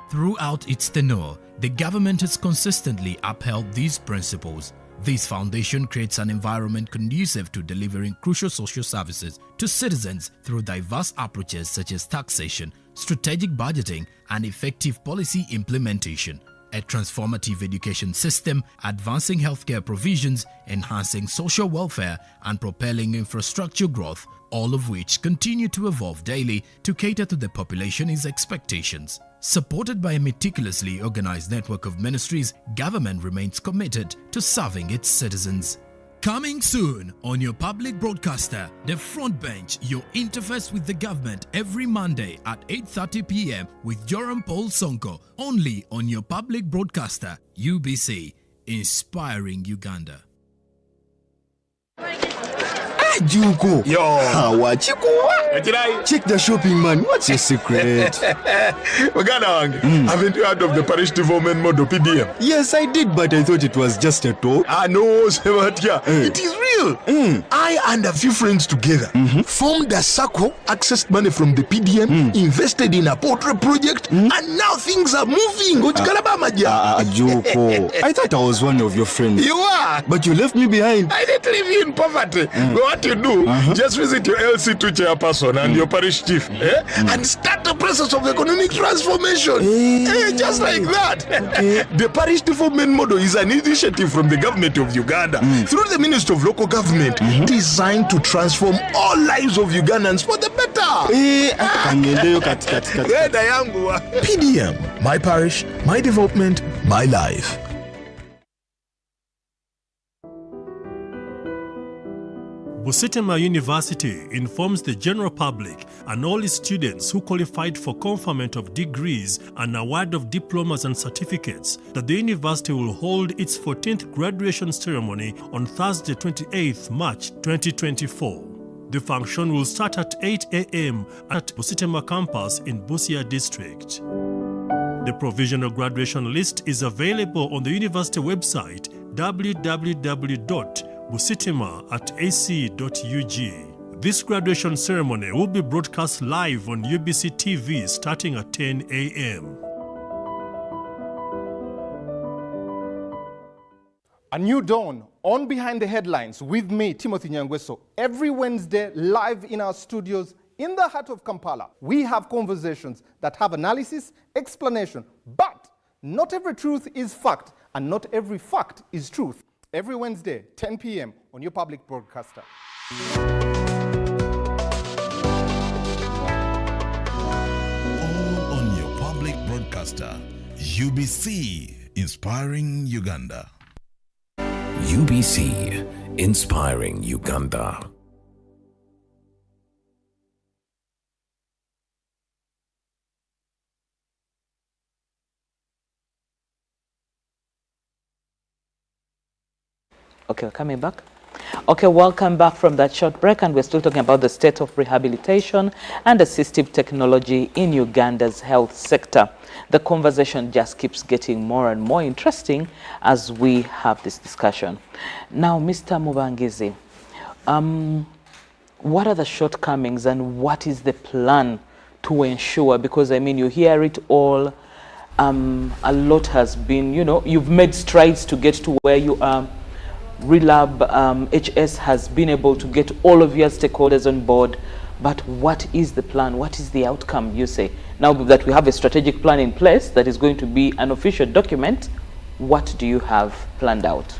Throughout its tenure, the government has consistently upheld these principles. This foundation creates an environment conducive to delivering crucial social services to citizens through diverse approaches such as taxation, strategic budgeting, and effective policy implementation. A transformative education system, advancing healthcare provisions, enhancing social welfare, and propelling infrastructure growth, all of which continue to evolve daily to cater to the population's expectations. Supported by a meticulously organized network of ministries, government remains committed to serving its citizens. Coming soon on your public broadcaster, The Front Bench, your interface with the government every Monday at 8:30 p.m. with Joram Paul Sonko, only on your public broadcaster, UBC, inspiring Uganda. Juko. Yo. Wachikuwa. Check the shopping, man. What's your secret? Uganda wange. Haven't you heard of the parish development model PDM? Yes, I did, but I thought it was just a talk. No, Sebatia. It is real. I and a few friends together formed a circle, accessed money from the PDM, invested in a portrait project, and now things are moving. Juko. I thought I was one of your friends. You are. But you left me behind. I didn't leave you in poverty. What you do, just visit your LC2 chairperson and your parish chief and start the process of economic transformation. Just like that. The parish development model is an initiative from the government of Uganda through the Ministry of Local Government designed to transform all lives of Ugandans for the better. PDM, my parish, my development, my life. Busitema University informs the general public and all its students who qualified for conferment of degrees and award of diplomas and certificates that the university will hold its 14th graduation ceremony on Thursday, 28th March 2024. The function will start at 8 a.m. at Busitema campus in Busia district. The provisional graduation list is available on the university website www.busitema.ac.ug. This graduation ceremony will be broadcast live on UBC TV starting at 10 a.m. A new dawn on Behind the Headlines with me, Timothy Nyangweso, every Wednesday live in our studios in the heart of Kampala. We have conversations that have analysis, explanation, but not every truth is fact and not every fact is truth. Every Wednesday, 10 p.m. on your public broadcaster. All on your public broadcaster, UBC, inspiring Uganda. UBC, inspiring Uganda. Okay, we're coming back. Okay, welcome back from that short break, and we're still talking about the state of rehabilitation and assistive technology in Uganda's health sector. The conversation just keeps getting more and more interesting as we have this discussion. Now, Mr. Mubangizi, what are the shortcomings and what is the plan to ensure, because I mean, you hear it all, a lot has been, you know, you've made strides to get to where you are. Relab HS has been able to get all of your stakeholders on board, but what is the plan? What is the outcome, you say? Now that we have a strategic plan in place that is going to be an official document, what do you have planned out?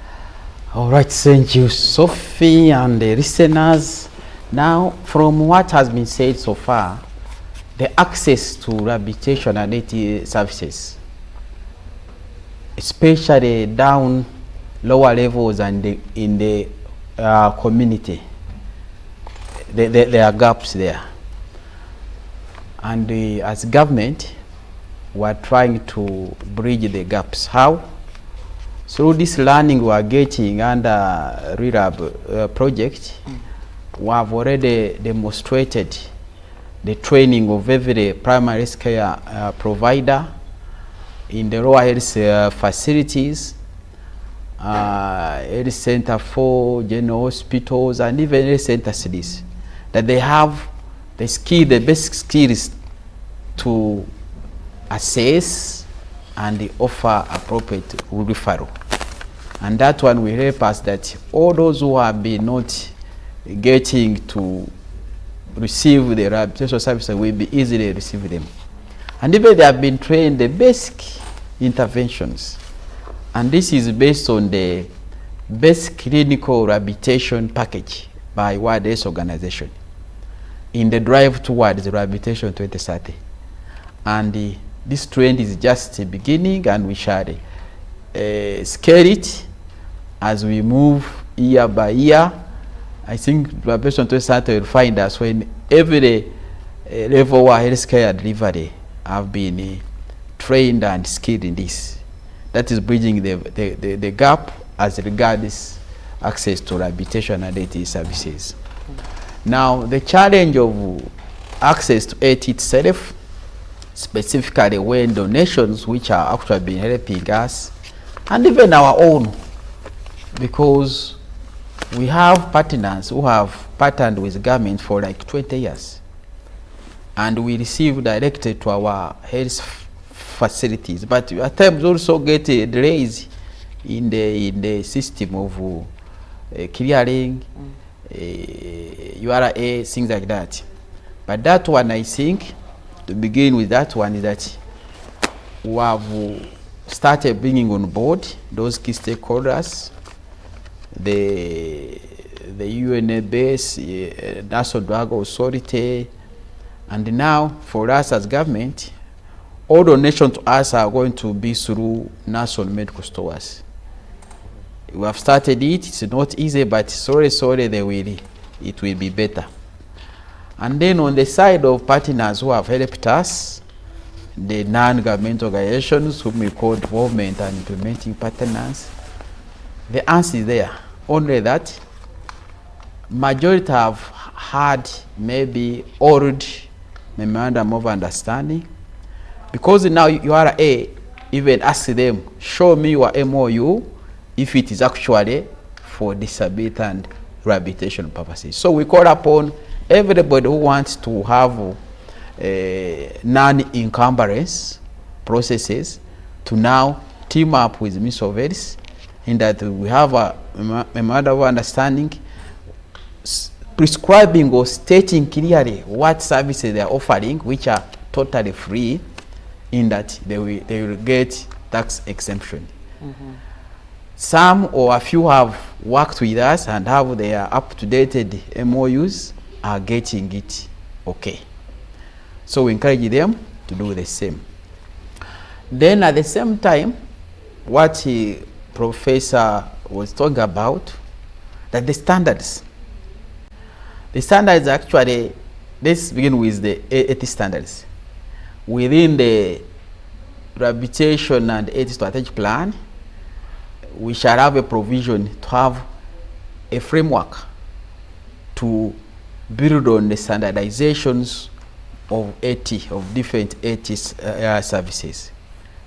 All right, thank you, Sophie, and the listeners. Now, from what has been said so far, the access to rehabilitation and AT services, especially down lower levels and in the community, there are gaps there. And as government, we are trying to bridge the gaps. How? Through this learning we are getting under Rehab project, we have already demonstrated the training of every primary health care provider in the lower health facilities, health center for general hospitals, and even health center cities, that they have the skill, the basic skills to assess and offer appropriate referral. And that one will help us that all those who have been not getting to receive the rehabilitation services will be easily receive them. And even they have been trained the basic interventions. And this is based on the best clinical rehabilitation package by World Health Organization in the drive towards rehabilitation 2030. And this trend is just a beginning, and we shall scale it as we move year by year. I think rehabilitation 2030 will find us when every level of healthcare delivery have been trained and skilled in this. That is bridging the gap as regards access to rehabilitation and AT services. Now, the challenge of access to AT itself, specifically when donations, which are actually been helping us, and even our own, because we have partners who have partnered with government for like 20 years, and we receive directly to our health facilities, but at times also get delays in the system of clearing, URA, things like that. But that one, I think, to begin with, that one is that we have started bringing on board those key stakeholders, the Uganda'S, National Drug Authority, and now for us as government, all donations to us are going to be through national medical stores. We have started it. It's not easy, but slowly it will be better. And then on the side of partners who have helped us, the non-government organizations whom we call development and implementing partners, the answer is there. Only that majority have had maybe old memorandum of understanding, because now you are even ask them, show me your MOU if it is actually for disability and rehabilitation purposes. So we call upon everybody who wants to have non-encumbrance processes to now team up with Ministry of Health, in that we have a memorandum of understanding prescribing or stating clearly what services they are offering, which are totally free, in that they will get tax exemption. Some or a few have worked with us and have their up-to-date MOUs are getting it okay. So we encourage them to do the same. Then at the same time, what Professor was talking about, that the standards. The standards actually, let's begin with the 80 standards. Within the Rehabilitation and 80 strategic plan, we shall have a provision to have a framework to build on the standardizations of 80, of different 80 services.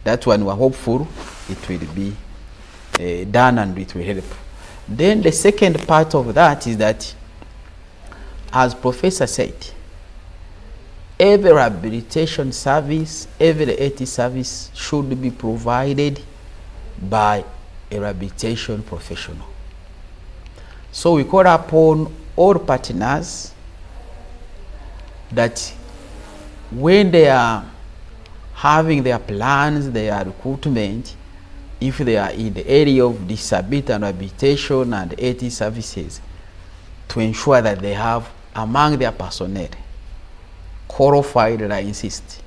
That one we're hopeful it will be done and it will help. Then the second part of that is that, as Professor said, every rehabilitation service, every 80 service should be provided by a rehabilitation professional. So we call upon all partners that when they are having their plans, their recruitment, if they are in the area of disability and rehabilitation and 80 services, to ensure that they have among their personnel qualified licensed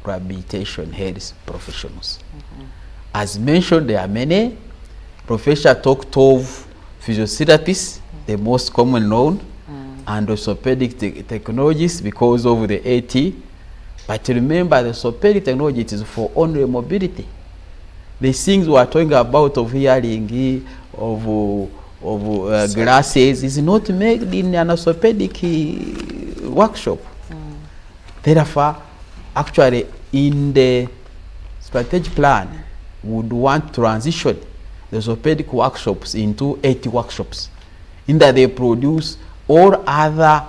rehabilitation health professionals. As mentioned, there are many. Professor talked of physiotherapists, the most common known, and orthopedic technologies because of the 80. But remember, the orthopedic technology is for only mobility. The things we are talking about of hearing, of glasses, is not made in an orthopedic workshop. Therefore, actually, in the strategic plan, we would want to transition the orthopedic workshops into 80 workshops, in that they produce all other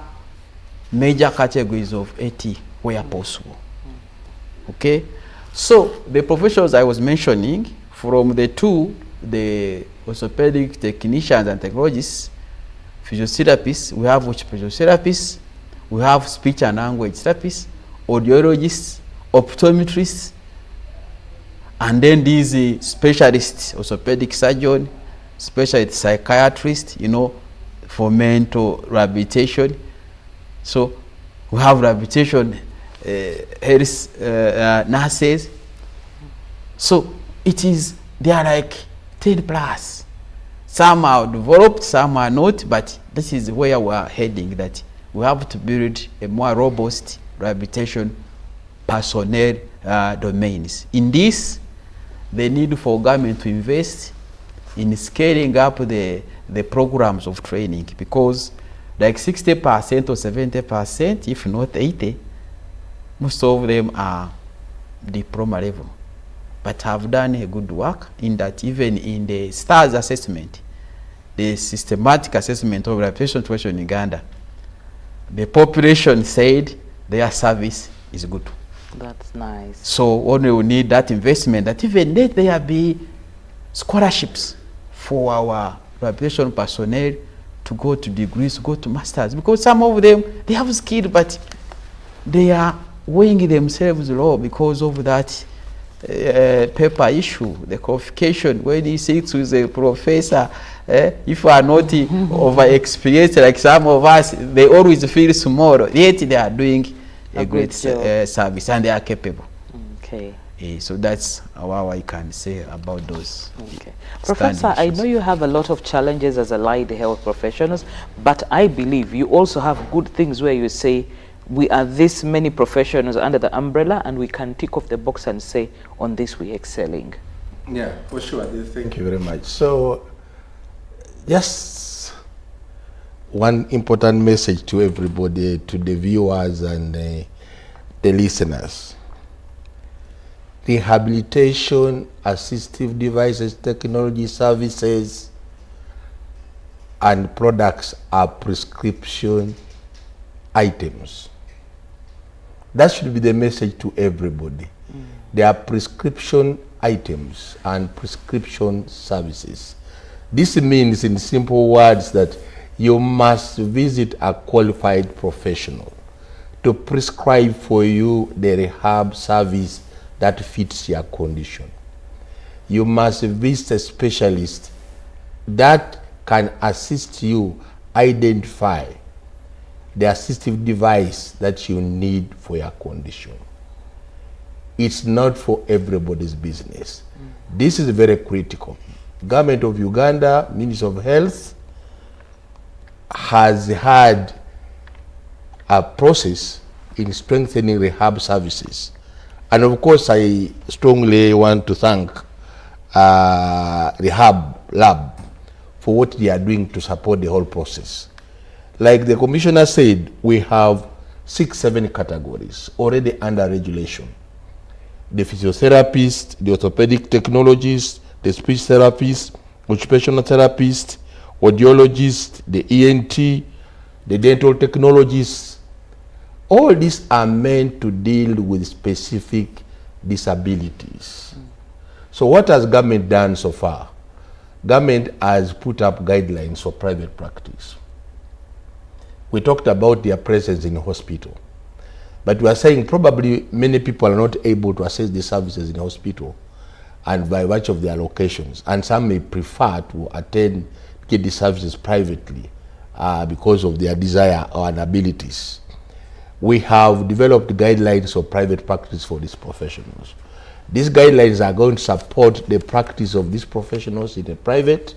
major categories of 80 where possible. Okay? So, the professionals I was mentioning, from the two, the orthopedic technicians and technologists, physiotherapists, we have physiotherapists, we have speech and language therapists, audiologists, optometrists, and then these specialists, orthopedic surgeon, specialist psychiatrist, you know, for mental rehabilitation. So we have rehabilitation health nurses. So they are like 10 plus. Some are developed, some are not, but this is where we are heading, that we have to build a more robust rehabilitation personnel domains. In this, the need for government to invest in scaling up the programs of training, because like 60% or 70%, if not 80%, most of them are diploma level, but have done a good work in that. Even in the STARS assessment, the systematic assessment of rehabilitation situation in Uganda, the population said their service is good. That's nice. So only we need that investment, that even let there be scholarships for our rehabilitation personnel to go to degrees, to go to masters, because some of them, they have skill, but they are weighing themselves low because of that paper issue, the qualification. When he sits with a professor, if you are not over-experienced like some of us, they always feel small, yet they are doing a great service, and they are capable. Okay. So that's how I can say about those. Okay. Professor, I know you have a lot of challenges as allied health professionals, but I believe you also have good things where you say, we are this many professionals under the umbrella, and we can tick off the box and say, on this we're excelling. Yeah, for sure. Thank you very much. So, just one important message to everybody, to the viewers and the listeners. Rehabilitation, assistive devices, technology services, and products are prescription items. That should be the message to everybody. They are prescription items and prescription services. This means, in simple words, that you must visit a qualified professional to prescribe for you the rehab service that fits your condition. You must visit a specialist that can assist you identify the assistive device that you need for your condition. It's not for everybody's business. This is very critical. Government of Uganda, Ministry of Health, has had a process in strengthening rehab services. And of course, I strongly want to thank Rehab Lab for what they are doing to support the whole process. Like the commissioner said, we have 6-7 categories already under regulation. The physiotherapist, the orthopedic technologist, the speech therapist, occupational therapist, audiologist, the ENT, the dental technologists. All these are meant to deal with specific disabilities. So what has government done so far? Government has put up guidelines for private practice. We talked about their presence in the hospital. But we are saying probably many people are not able to access the services in the hospital and by virtue of their locations. And some may prefer to get the services privately because of their desire or abilities. We have developed guidelines for private practice for these professionals. These guidelines are going to support the practice of these professionals in the private.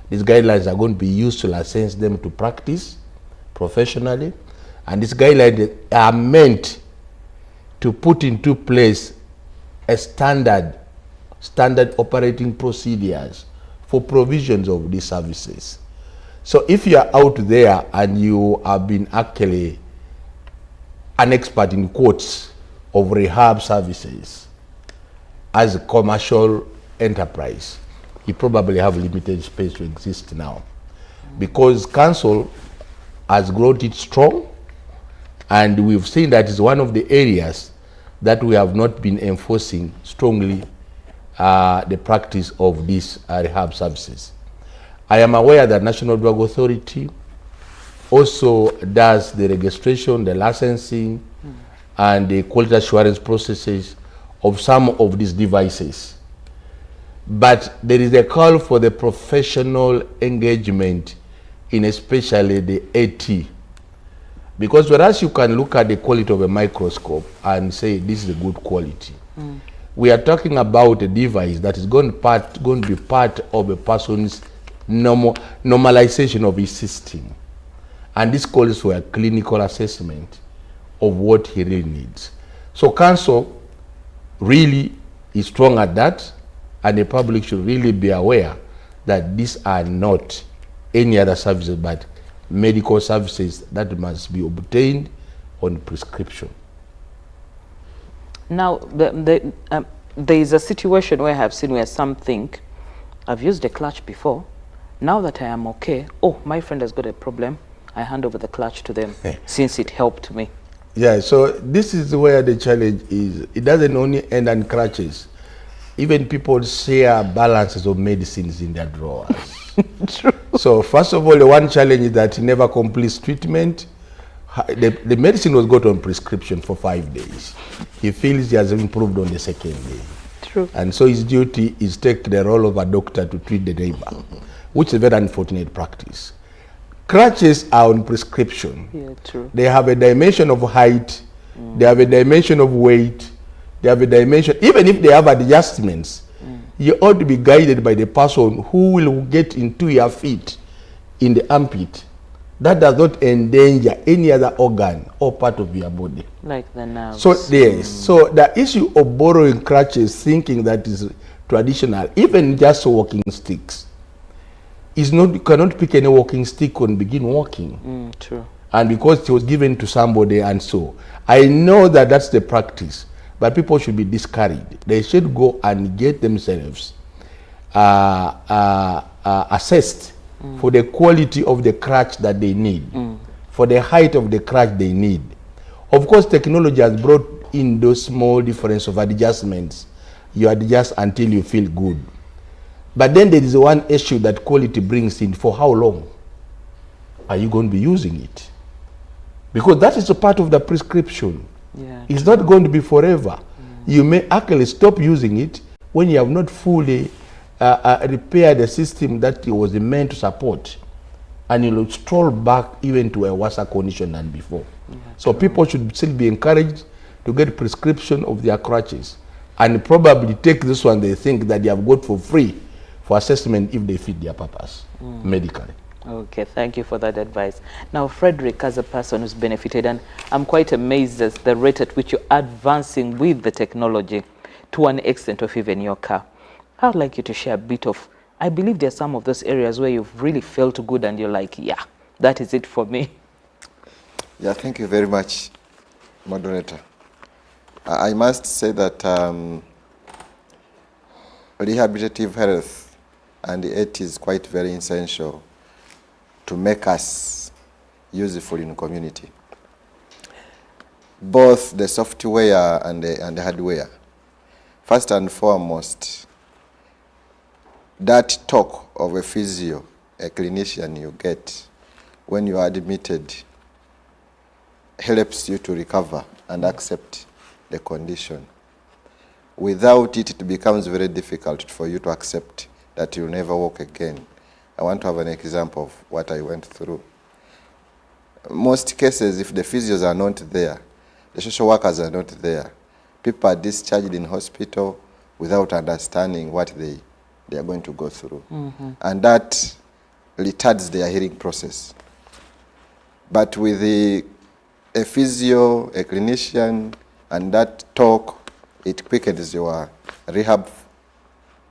These guidelines are going to be used to license them to practice professionally. And these guidelines are meant to put into place a standard operating procedures for provisions of these services. So if you are out there and you have been actually an expert in quotes of rehab services as a commercial enterprise, you probably have limited space to exist now. Because council has grown it strong, and we've seen that is one of the areas that we have not been enforcing strongly the practice of these rehab services. I am aware that National Drug Authority also does the registration, the licensing, and the quality assurance processes of some of these devices. But there is a call for the professional engagement in especially the AT. Because whereas you can look at the quality of a microscope and say this is a good quality, we are talking about a device that is going to be part of a person's normalization of his system. And this calls for a clinical assessment of what he really needs. So council really is strong at that, and the public should really be aware that these are not any other services but medical services that must be obtained on prescription. Now, there is a situation where I have seen where some think, I've used a clutch before, now that I am okay, oh, my friend has got a problem, I hand over the clutch to them since it helped me. Yeah, so this is where the challenge is. It doesn't only end on crutches. Even people share balances of medicines in their drawers. True. So first of all, the one challenge is that he never completes treatment. The medicine was got on prescription for 5 days. He feels he has improved on the second day. True. And so his duty is take the role of a doctor to treat the neighbor, which is a very unfortunate practice. Crutches are on prescription. Yeah, true. They have a dimension of height, they have a dimension of weight, they have a dimension, even if they have adjustments, you ought to be guided by the person who will get into your feet in the armpit. That does not endanger any other organ or part of your body. Like the nerves. So yes, so the issue of borrowing crutches, thinking that is traditional, even just walking sticks, is not, you cannot pick any walking stick and begin walking. True. And because it was given to somebody, and so I know that that's the practice, but people should be discouraged. They should go and get themselves assessed for the quality of the crutch that they need, for the height of the crutch they need. Of course, technology has brought in those small difference of adjustments. You adjust until you feel good. But then there is one issue that quality brings in. For how long are you going to be using it? Because that is a part of the prescription. Yeah, it's not going to be forever. You may actually stop using it when you have not fully repair the system that it was meant to support, and it will stroll back even to a worse condition than before. So people should still be encouraged to get prescription of their crutches, and probably take this one they think that they have got for free for assessment if they fit their purpose medically. Okay, thank you for that advice. Now, Frederick, as a person who's benefited, and I'm quite amazed at the rate at which you're advancing with the technology to an extent of even your car. I'd like you to share a bit of, I believe there are some of those areas where you've really felt good and you're like, yeah, that is it for me. Yeah, thank you very much, moderator. I must say that rehabilitative health and it is quite very essential to make us useful in the community. Both the software and the hardware. First and foremost, that talk of a physio, a clinician you get when you are admitted helps you to recover and accept the condition. Without it, it becomes very difficult for you to accept that you'll never walk again. I want to have an example of what I went through. Most cases, if the physios are not there, the social workers are not there, people are discharged in hospital without understanding what they are going to go through. And that retards their healing process. But with a physio, a clinician, and that talk, it quickens your rehab,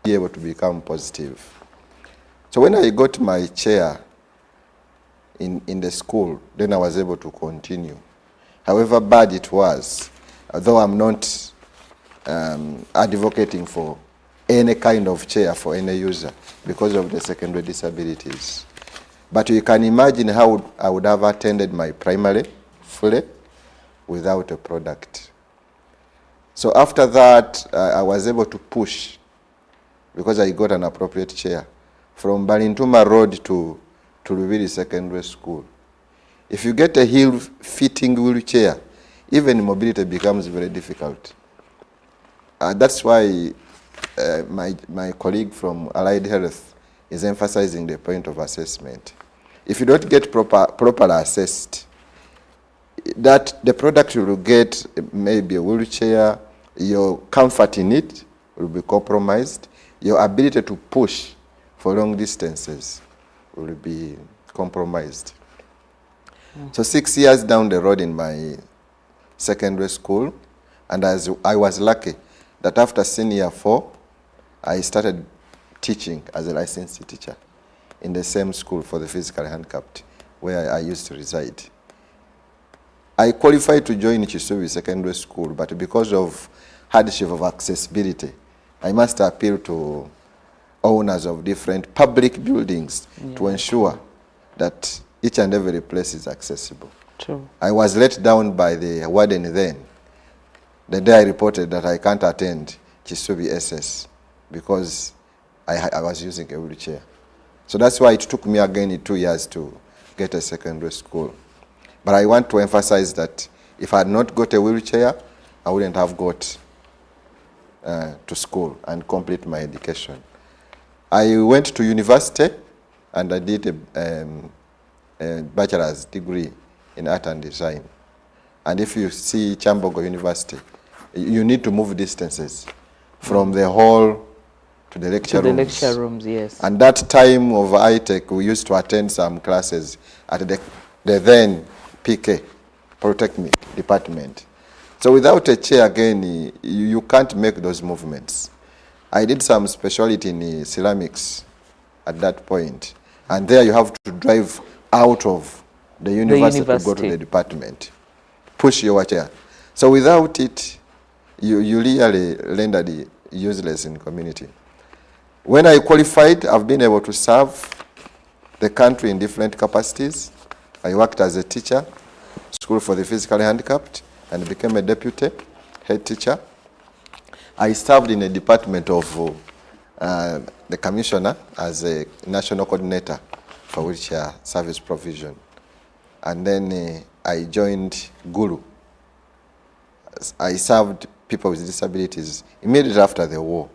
be able to become positive. So when I got my chair in the school, then I was able to continue. However bad it was, although I'm not advocating for any kind of chair for any user because of the secondary disabilities. But you can imagine how I would have attended my primary fully without a product. So after that, I was able to push because I got an appropriate chair from Balintuma Road to Lubiri Secondary School. If you get a heel-fitting wheelchair, even mobility becomes very difficult. That's why my colleague from Allied Health is emphasizing the point of assessment. If you don't get properly assessed, that the product you will get, maybe a wheelchair, your comfort in it will be compromised. Your ability to push for long distances will be compromised. So 6 years down the road in my secondary school, and as I was lucky that after senior 4, I started teaching as a licensed teacher in the same school for the physically handicapped where I used to reside. I qualified to join Chisubi Secondary School, but because of hardship of accessibility, I must appeal to owners of different public buildings to ensure that each and every place is accessible. True. I was let down by the warden then, the day I reported that I can't attend Chisubi SS because I was using a wheelchair. So that's why it took me again 2 years to get a secondary school. But I want to emphasize that if I had not got a wheelchair, I wouldn't have got to school and complete my education. I went to university and I did a bachelor's degree in art and design. And if you see Chambogo University, you need to move distances from the hall to the lecture rooms. The lecture rooms, yes. And that time of ITech, we used to attend some classes at the then PK, Polytechnic Department. So without a chair again, you can't make those movements. I did some specialty in ceramics at that point. And there you have to drive out of the university to go to the department. Push your chair. So without it, you really rendered useless in the community. When I qualified, I've been able to serve the country in different capacities. I worked as a teacher, school for the physically handicapped, and became a deputy head teacher. I served in a department of the commissioner as a national coordinator for wheelchair service provision. And then I joined Guru. I served people with disabilities immediately after the war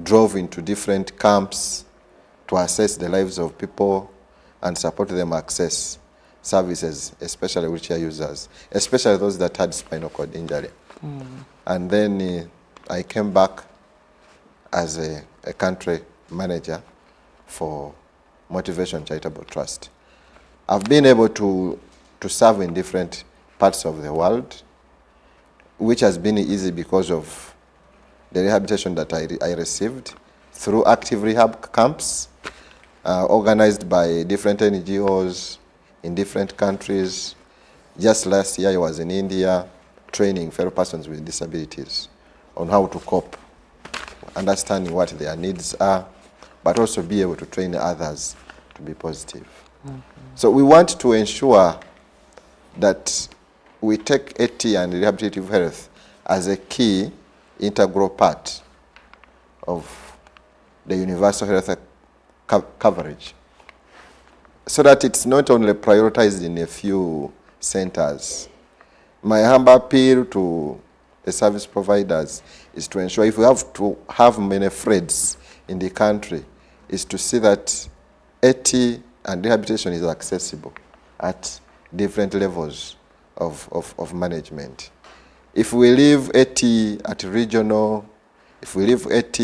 drove into different camps to assess the lives of people and support them access services, especially wheelchair users, especially those that had spinal cord injury. And then I came back as a country manager for Motivation Charitable Trust. I've been able to serve in different parts of the world, which has been easy because of the rehabilitation that I received through active rehab camps organized by different NGOs in different countries. Just last year I was in India training fellow persons with disabilities on how to cope, understanding what their needs are, but also be able to train others to be positive. So we want to ensure that we take AT and rehabilitative health as a key integral part of the universal health coverage, so that it's not only prioritized in a few centers. My humble appeal to the service providers is to ensure, if we have to have many threads in the country, is to see that AT and rehabilitation is accessible at different levels of management. If we leave AT at regional, if we leave AT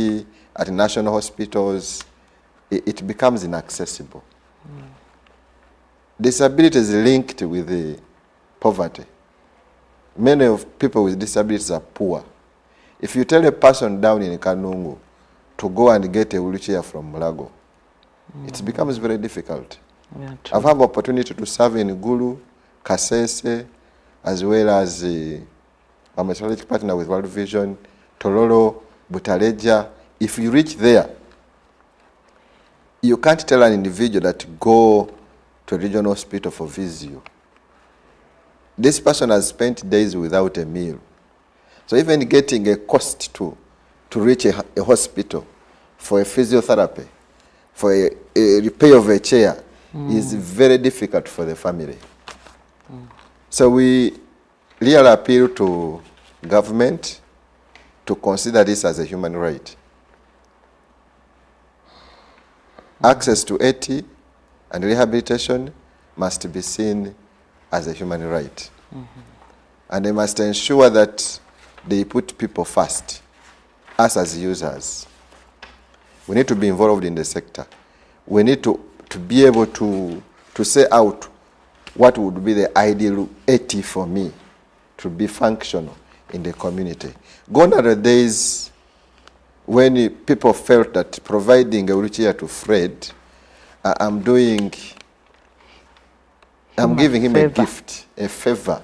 at national hospitals, it becomes inaccessible. Disability is linked with the poverty. Many of people with disabilities are poor. If you tell a person down in Kanungu to go and get a wheelchair from Mulago, it becomes very difficult. Yeah, I've had the opportunity to serve in Gulu, Kasese, as well as I'm a strategic partner with World Vision, Tororo, Butaleja. If you reach there, you can't tell an individual that go to a regional hospital for physio. This person has spent days without a meal. So even getting a cost to reach a hospital for a physiotherapy, for a repair of a chair, is very difficult for the family. So we really appeal to government to consider this as a human right. Access to AT and rehabilitation must be seen as a human right. And they must ensure that they put people first, us as users. We need to be involved in the sector. We need to be able to say out what would be the ideal AT for me to be functional in the community. Gone are the days when people felt that providing a wheelchair to Fred, I'm giving him a gift, a favor.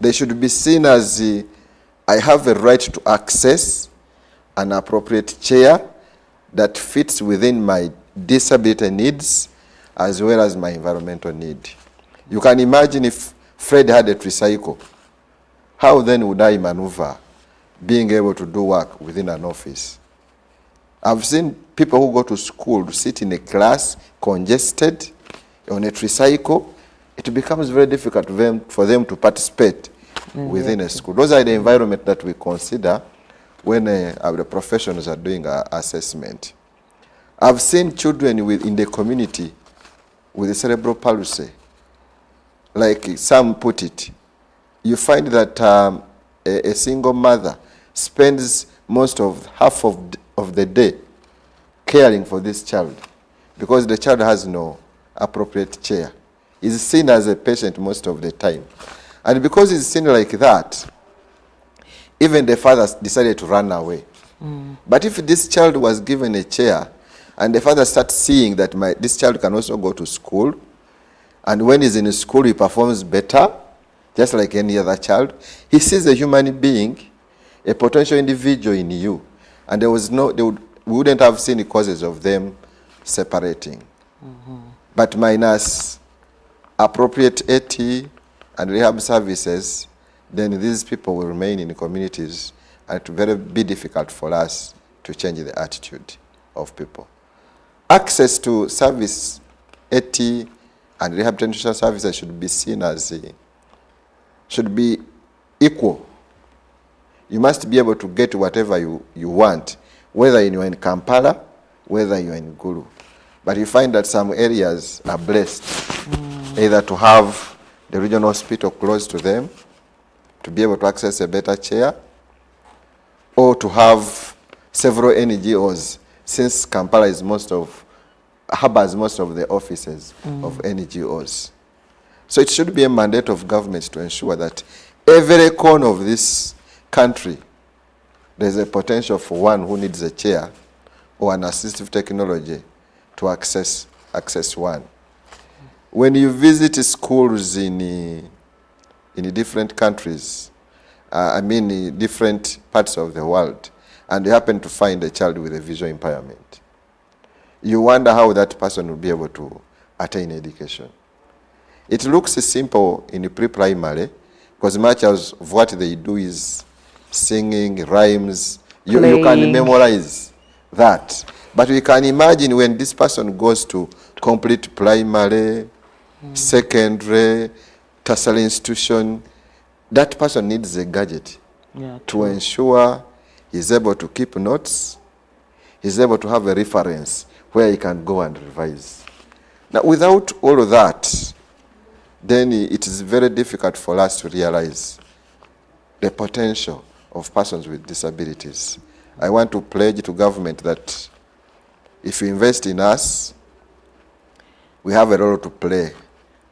They should be seen as I have a right to access an appropriate chair that fits within my disability needs as well as my environmental need. You can imagine if Fred had a tricycle, how then would I maneuver being able to do work within an office? I've seen people who go to school to sit in a class congested on a tricycle. It becomes very difficult for them to participate within a school. Those are the environment that we consider when the professionals are doing our assessment. I've seen children in the community with cerebral palsy. Like some put it, you find that a single mother spends half of the day caring for this child because the child has no appropriate chair. Is seen as a patient most of the time. And because it's seen like that, even the father decided to run away. But if this child was given a chair and the father starts seeing that this child can also go to school, and when he's in school he performs better, just like any other child, he sees a human being, a potential individual in you, and we wouldn't have seen the causes of them separating. But minus appropriate AT and rehab services, then these people will remain in the communities, and it will be difficult for us to change the attitude of people. Access to service, AT and rehabilitation services should be seen as should be equal. You must be able to get whatever you want whether you're in Kampala, whether you're in Gulu. But you find that some areas are blessed either to have the regional hospital close to them, to be able to access a better care, or to have several NGOs, since Kampala is harbors most of the offices of NGOs. So it should be a mandate of government to ensure that every corner of this country, there's a potential for one who needs a chair or an assistive technology to access one. When you visit schools in different countries, in different parts of the world, and you happen to find a child with a visual impairment, you wonder how that person will be able to attain education. It looks simple in pre-primary, because much of what they do is singing, rhymes. You can memorize that. But you can imagine when this person goes to complete primary, secondary, tertiary institution, that person needs a gadget to ensure he's able to keep notes, he's able to have a reference where he can go and revise. Now, without all of that, then it is very difficult for us to realize the potential of persons with disabilities. I want to pledge to government that if you invest in us, we have a role to play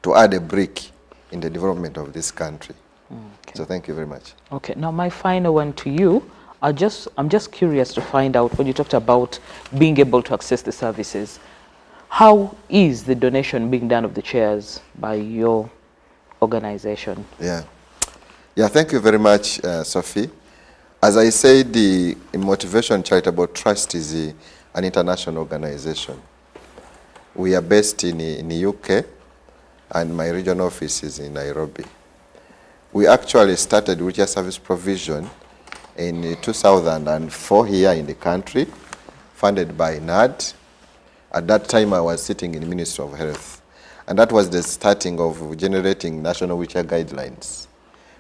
to add a brick in the development of this country. Okay. So thank you very much. Okay, now my final one to you. I'm just curious to find out, when you talked about being able to access the services, how is the donation being done of the chairs by your organization? Yeah, thank you very much, Sophie. As I said, the Motivation Charitable Trust is an international organization. We are based in the UK, and my regional office is in Nairobi. We actually started wheelchair service provision in 2004 here in the country, funded by NAD. At that time, I was sitting in the Ministry of Health. And that was the starting of generating national wheelchair guidelines,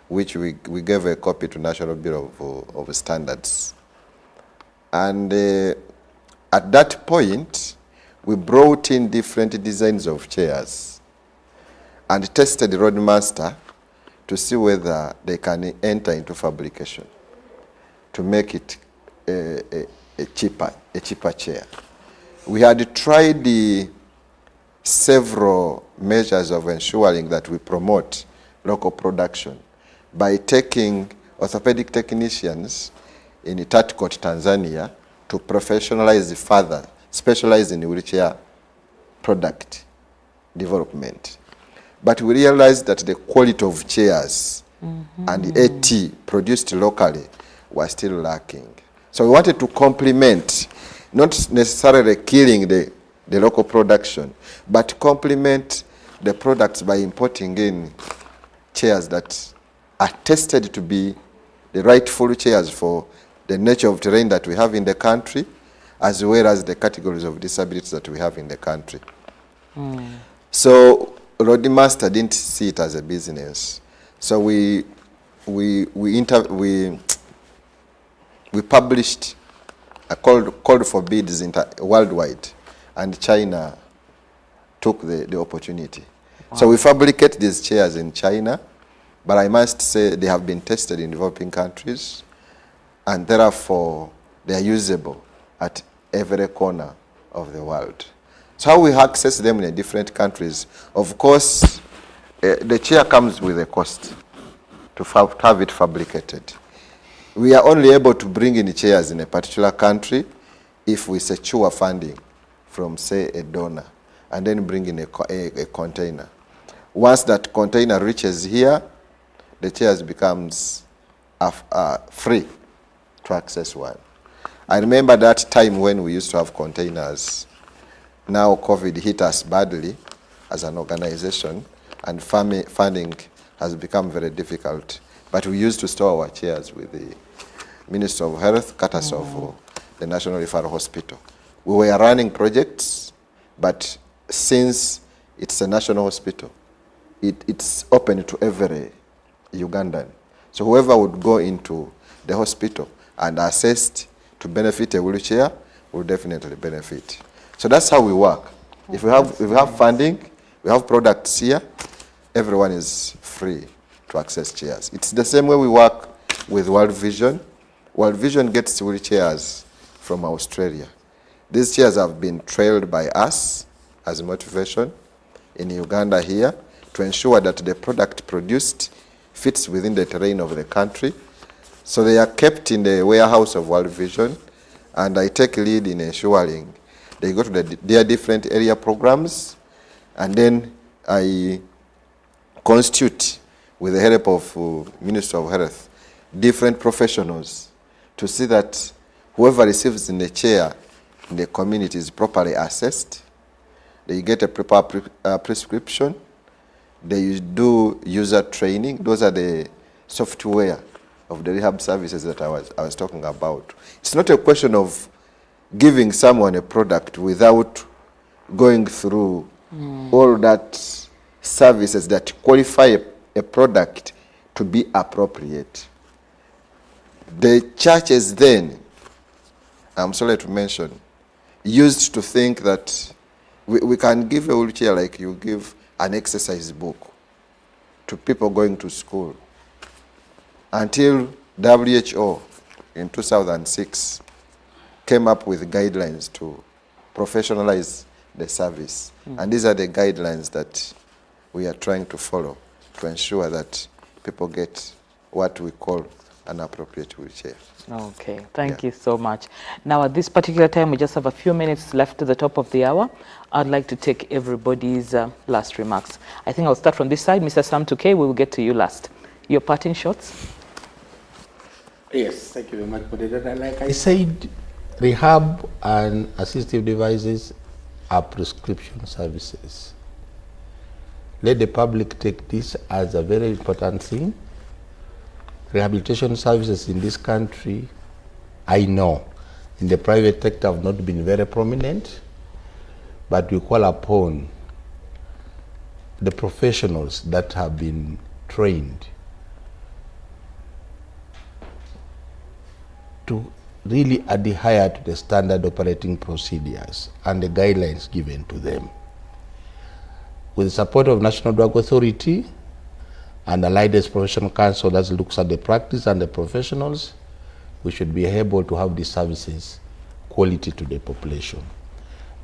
which we gave a copy to National Bureau of Standards. And at that point, we brought in different designs of chairs and tested the Roadmaster to see whether they can enter into fabrication to make it a cheaper chair. We had tried several measures of ensuring that we promote local production by taking orthopedic technicians in Tatkot, Tanzania, to professionalize further, specialize in wheelchair product development. But we realized that the quality of chairs and AT produced locally were still lacking. So we wanted to complement, not necessarily killing the local production, but complement the products by importing in chairs that are tested to be the rightful chairs for the nature of terrain that we have in the country, as well as the categories of disabilities that we have in the country. So Roadmaster didn't see it as a business. So we published a call for bids worldwide, and China took the opportunity. Wow. So we fabricate these chairs in China, but I must say they have been tested in developing countries, and therefore they are usable at every corner of the world. So how we access them in different countries, of course, the chair comes with a cost to have it fabricated. We are only able to bring in chairs in a particular country if we secure funding from, say, a donor, and then bring in a container. Once that container reaches here, the chairs becomes free to access one. I remember that time when we used to have containers. Now COVID hit us badly as an organization, and funding has become very difficult. But we used to store our chairs with the Ministry of Health, courtesy of the National Referral Hospital. We were running projects, but since it's a national hospital, it's open to every Ugandan. So whoever would go into the hospital and assessed to benefit a wheelchair will definitely benefit. So that's how we work. If we have funding, we have products here, everyone is free to access chairs. It's the same way we work with World Vision. World Vision gets wheelchairs from Australia. These chairs have been trailed by us as motivation in Uganda here to ensure that the product produced fits within the terrain of the country. So they are kept in the warehouse of World Vision, and I take lead in ensuring they go to their different area programs, and then I constitute, with the help of Minister of Health, different professionals to see that whoever receives in the chair in the community is properly assessed. They get a proper prescription. They do user training. Those are the software of the rehab services that I was talking about. It's not a question of giving someone a product without going through all that services that qualify a product to be appropriate. The churches then, I'm sorry to mention, used to think that we can give a wheelchair like you give an exercise book to people going to school, until WHO in 2006 came up with guidelines to professionalize the service. And these are the guidelines that we are trying to follow to ensure that people get what we call an appropriate wheelchair. Okay, thank you so much. Now at this particular time, we just have a few minutes left to the top of the hour. I'd like to take everybody's last remarks. I think I'll start from this side. Mr. Sam Tukey, we will get to you last. Your parting shots? Yes, thank you very much, moderator. Like I said, rehab and assistive devices are prescription services. Let the public take this as a very important thing. Rehabilitation services in this country, I know, in the private sector have not been very prominent, but we call upon the professionals that have been trained to really adhere to the standard operating procedures and the guidelines given to them. With the support of National Drug Authority and the Uganda'S Professional Council that looks at the practice and the professionals, we should be able to have these services quality to the population.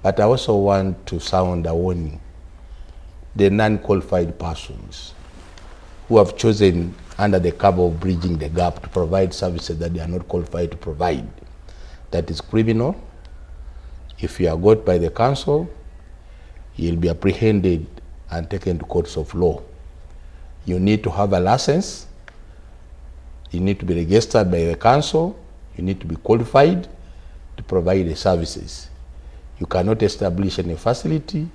But I also want to sound a warning. The non-qualified persons who have chosen under the cover of bridging the gap to provide services that they are not qualified to provide, that is criminal. If you are got by the council, you'll be apprehended and taken to courts of law. You need to have a license, you need to be registered by the council, you need to be qualified to provide the services. You cannot establish any facility,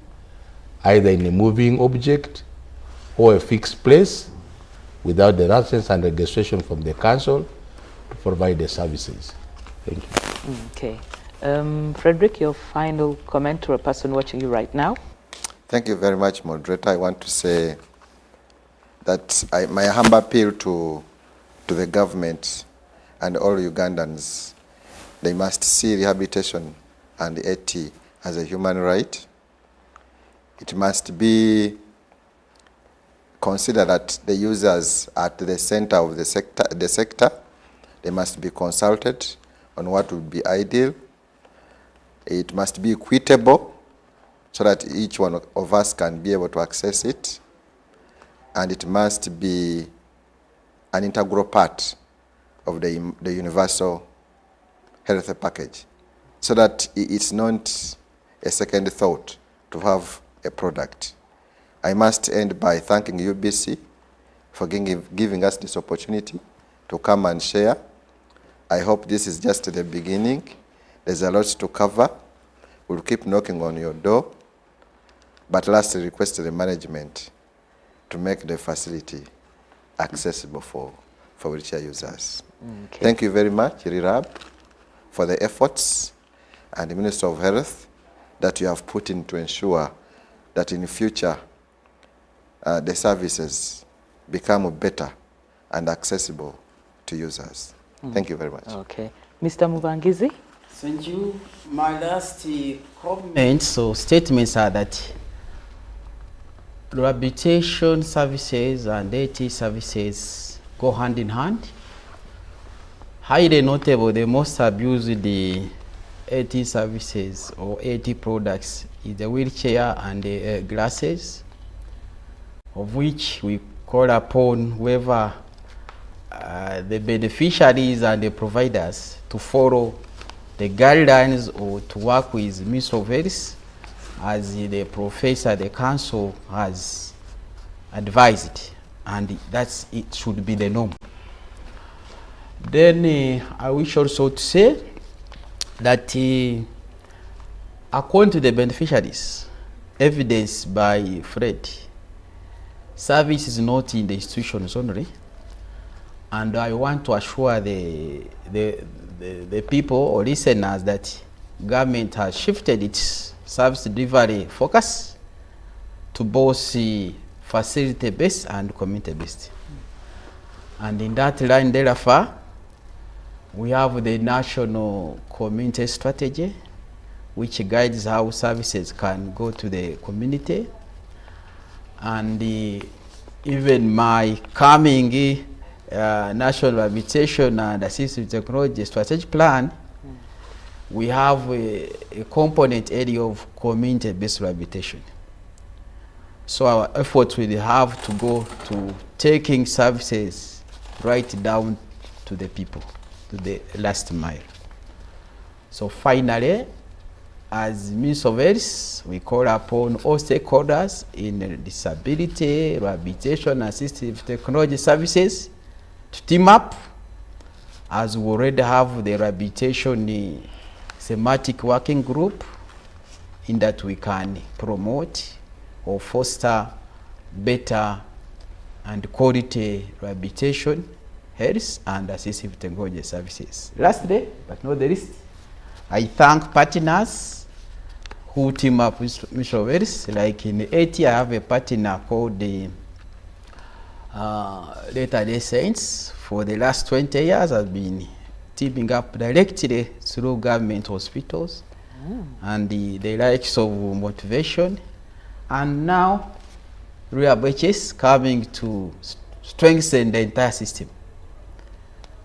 either in a moving object or a fixed place, without the license and registration from the council to provide the services. Thank you. Okay. Frederick, your final comment to a person watching you right now? Thank you very much, moderator. I want to say that my humble appeal to the government and all Ugandans, they must see rehabilitation and AT as a human right. It must be considered that the users are at the center of the sector. They must be consulted on what would be ideal. It must be equitable so that each one of us can be able to access it. And it must be an integral part of the universal health package, so that it's not a second thought to have a product. I must end by thanking UBC for giving us this opportunity to come and share. I hope this is just the beginning. There's a lot to cover. We'll keep knocking on your door. But lastly, request the management to make the facility accessible for wheelchair users. Okay. Thank you very much, Rehab, for the efforts, and the Minister of Health that you have put in to ensure that in the future the services become better and accessible to users. Thank you very much. Okay. Mr. Mubangizi? Thank you. My last comments or statements are that rehabilitation services and AT services go hand in hand. Highly notable, the most abused the AT services or AT products is the wheelchair and the glasses, of which we call upon whoever the beneficiaries and the providers to follow the guidelines or to work with means of health as the professor, the council has advised, and that's it should be the norm. Then I wish also to say that according to the beneficiaries, evidenced by Fred, service is not in the institutions only, and I want to assure the people or listeners that government has shifted its service delivery focus to both facility-based and community-based. And in that line, therefore, we have the national community strategy, which guides how services can go to the community. And even my coming National Rehabilitation and Assistive Technology Strategic Plan, we have a component area of community-based rehabilitation. So our efforts will have to go to taking services right down to the people, to the last mile. So finally, as means of health, we call upon all stakeholders in disability, rehabilitation, assistive technology services to team up, as we already have the rehabilitation thematic working group, in that we can promote or foster better and quality rehabilitation, health, and assistive technology services. Lastly, but not the least, I thank partners who team up with Mission of Health. Like in AT, I have a partner called the Latter-day Saints. For the last 20 years, I've been teaming up directly through government hospitals and the likes of motivation. And now, Rehabilitation coming to strengthen the entire system.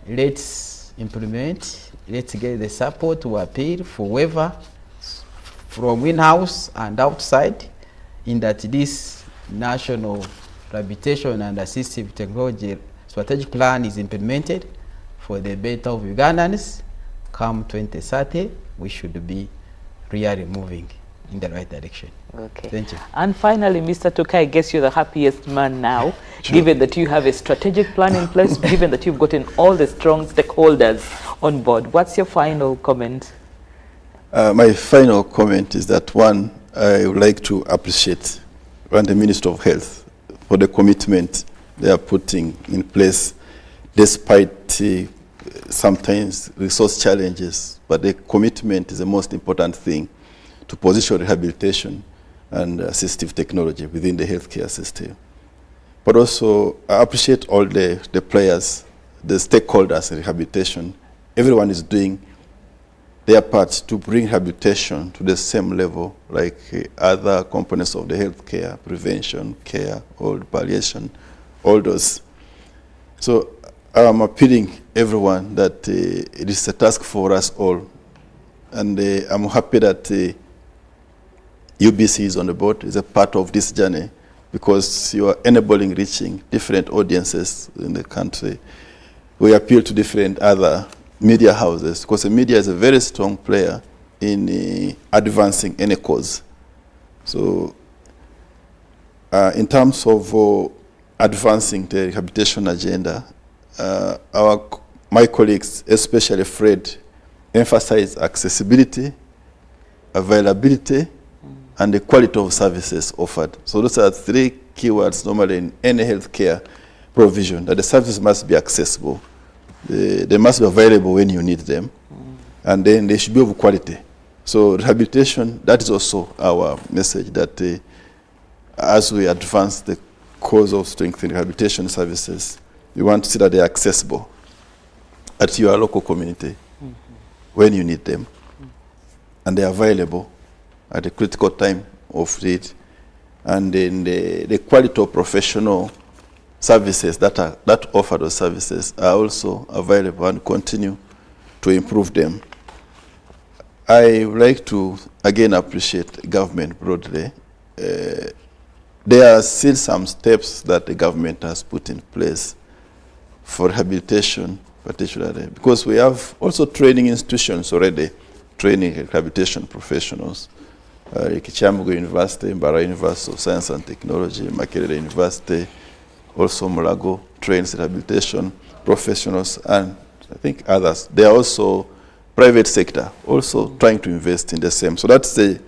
Let's implement, let's get the support to appeal for whoever from in-house and outside, in that this national rehabilitation and assistive technology strategic plan is implemented for the better of Ugandans. Come 2030, we should be really moving in the right direction. Okay. Thank you. And finally, Mr. Tuka, I guess you're the happiest man now, given that you have a strategic plan in place, given that you've gotten all the strong stakeholders on board. What's your final comment? My final comment is that, one, I would like to appreciate the Minister of Health for the commitment they are putting in place, despite sometimes resource challenges. But the commitment is the most important thing to position rehabilitation and assistive technology within the healthcare system. But also, I appreciate all the players, the stakeholders in rehabilitation. Everyone is doing their part to bring rehabilitation to the same level like other components of the healthcare, prevention, care, old palliation, all those. So I'm appealing everyone that it is a task for us all. And I'm happy that UBC is on the board, is a part of this journey, because you are enabling reaching different audiences in the country. We appeal to different other media houses, because the media is a very strong player in advancing any cause. So in terms of advancing the rehabilitation agenda, my colleagues, especially Fred, emphasize accessibility, availability, and the quality of services offered. So those are three keywords normally in any healthcare provision, that the services must be accessible, they must be available when you need them, and then they should be of quality. So rehabilitation, that is also our message, that as we advance the cause of strengthening rehabilitation services, we want to see that they are accessible at your local community. when you need them, and they're available at a critical time of need, and then the quality of professional services that offer those services are also available, and continue to improve them. I would like to again appreciate government broadly. There are still some steps that the government has put in place for rehabilitation, particularly because we have also training institutions already training rehabilitation professionals. Kichambugo University, Mbara University of Science and Technology, Makerere University, also Mulago trains rehabilitation professionals, and I think others. They are also private sector also trying to invest in the same. So that's the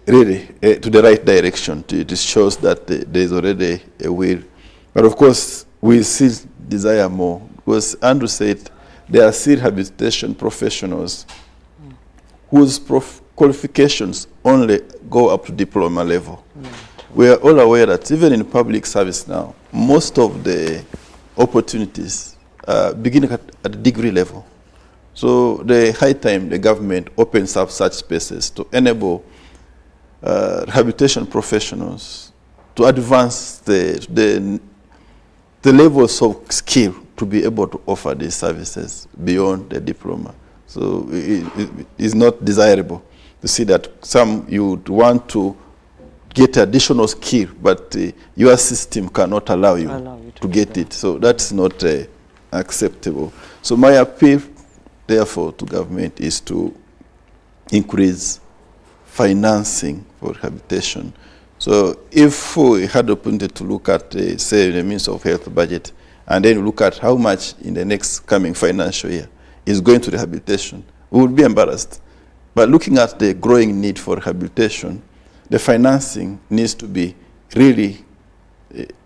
really to the right direction. It shows that there is already a will. But of course, we still desire more, because Andrew said there are still rehabilitation professionals whose qualifications only go up to diploma level. We are all aware that even in public service now, most of the opportunities begin at the degree level. So the high time the government opens up such spaces to enable rehabilitation professionals to advance the levels of skill to be able to offer these services beyond the diploma. So it is not desirable to see that some you would want to get additional skill, but your system cannot allow you to get it. So that's not acceptable. So my appeal, therefore, to government is to increase financing for rehabilitation. So if we had the opportunity to look at, say, the Ministry of Health budget, and then look at how much in the next coming financial year is going to rehabilitation, we would be embarrassed. But looking at the growing need for rehabilitation, the financing needs to be really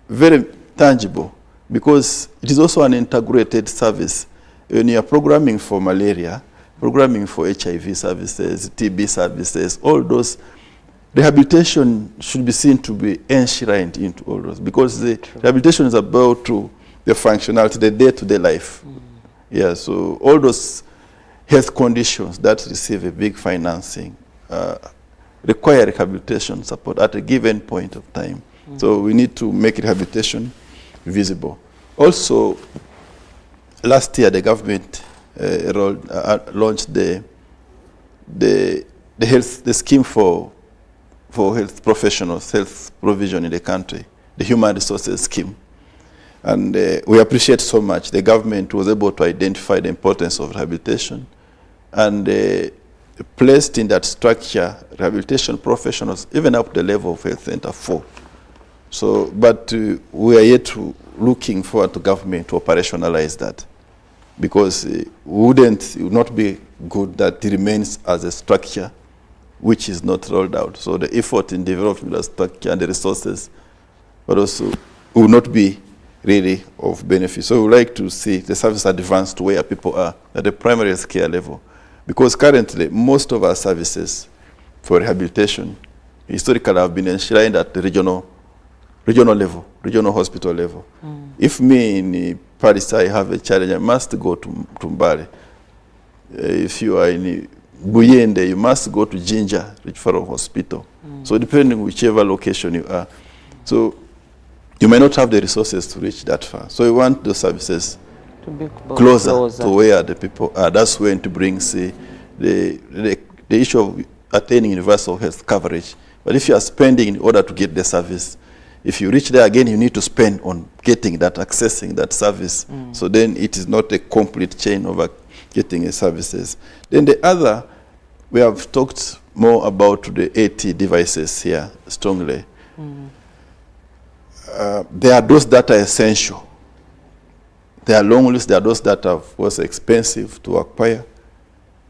very tangible, because it is also an integrated service. When you are programming for malaria, programming for HIV services, TB services, all those, rehabilitation should be seen to be enshrined into all those, because the rehabilitation is about the functionality, the day-to-day life. Yeah, so all those health conditions that receive a big financing require rehabilitation support at a given point of time. So we need to make rehabilitation visible. Also, last year the government launched the scheme for health professionals, health provision in the country, the human resources scheme. And we appreciate so much the government was able to identify the importance of rehabilitation, and placed in that structure rehabilitation professionals even up to the level of Health Center 4. So, but we are yet looking forward to government to operationalize that, because it would not be good that it remains as a structure which is not rolled out. So the effort in developing the structure and the resources, but also will not be really of benefit. So we would like to see the service advance to where people are at the primary health care level, because currently most of our services for rehabilitation historically have been enshrined at the regional level, regional hospital level. If me in Paris I have a challenge, I must go to Mbale. If you are in Buyende, you must go to Jinja Referral Hospital. So depending whichever location you are. So you may not have the resources to reach that far. So we want those services to be closer to where the people are. That's when to bring, say, the issue of attaining universal health coverage. But if you are spending in order to get the service, if you reach there again, you need to spend on getting that, accessing that service. So then it is not a complete chain of getting services. Then the other, we have talked more about the AT devices here strongly. There are those that are essential. There are long lists, there are those that are was expensive to acquire.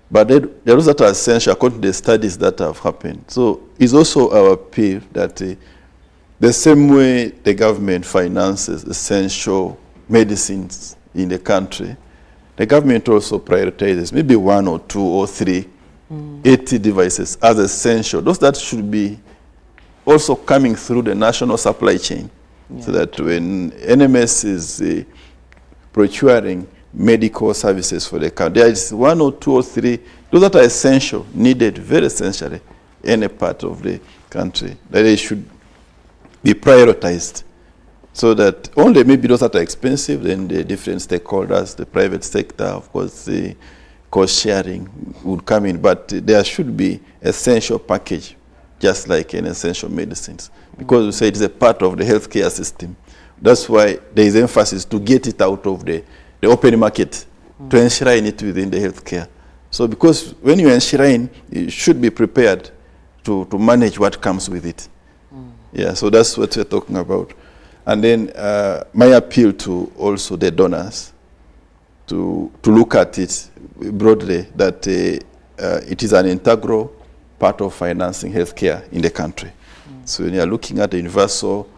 But there are those that are essential according to the studies that have happened. So it's also our appeal that the same way the government finances essential medicines in the country, the government also prioritizes maybe 1 or 2 or 3 AT devices as essential. Those that should be also coming through the national supply chain, so that when NMS is procuring medical services for the country. There is 1 or 2 or 3, those that are essential, needed very essentially in any part of the country, that they should be prioritized. So that only maybe those that are expensive, then the different stakeholders, the private sector, of course, the cost sharing would come in. But there should be essential package, just like in essential medicines. Because we say it is a part of the healthcare system. That's why there is emphasis to get it out of the open market, to enshrine it within the healthcare. So because when you enshrine, you should be prepared to manage what comes with it. Yeah, so that's what we're talking about. And then my appeal to also the donors to look at it broadly, that it is an integral part of financing healthcare in the country. So when you're looking at the universal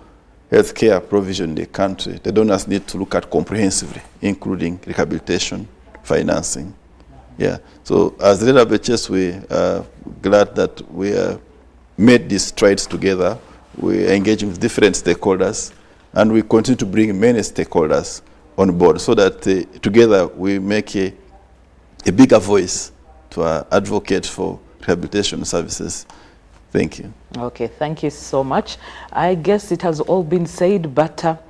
healthcare provision in the country, the donors need to look at comprehensively, including rehabilitation, financing. Yeah. So as the Rehabilitation, we are glad that we made these strides together. We are engaging with different stakeholders, and we continue to bring many stakeholders on board so that together we make a bigger voice to advocate for rehabilitation services. Thank you. Okay, thank you so much. I guess it has all been said, but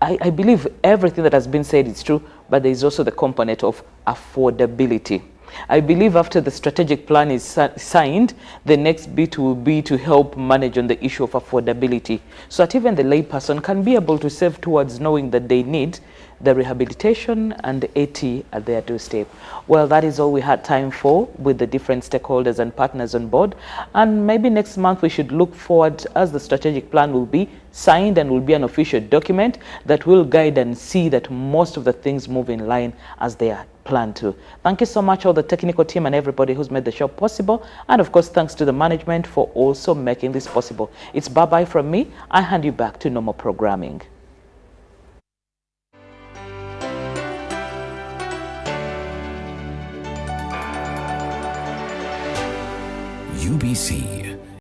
I believe everything that has been said is true, but there is also the component of affordability. I believe after the strategic plan is signed, the next bit will be to help manage on the issue of affordability, so that even the layperson can be able to save towards knowing that they need the rehabilitation and the AT at their doorstep. Well, that is all we had time for with the different stakeholders and partners on board. And maybe next month we should look forward, as the strategic plan will be signed and will be an official document that will guide and see that most of the things move in line as they are planned to. Thank you so much, all the technical team and everybody who's made the show possible. And of course, thanks to the management for also making this possible. It's bye-bye from me. I hand you back to normal programming. UBC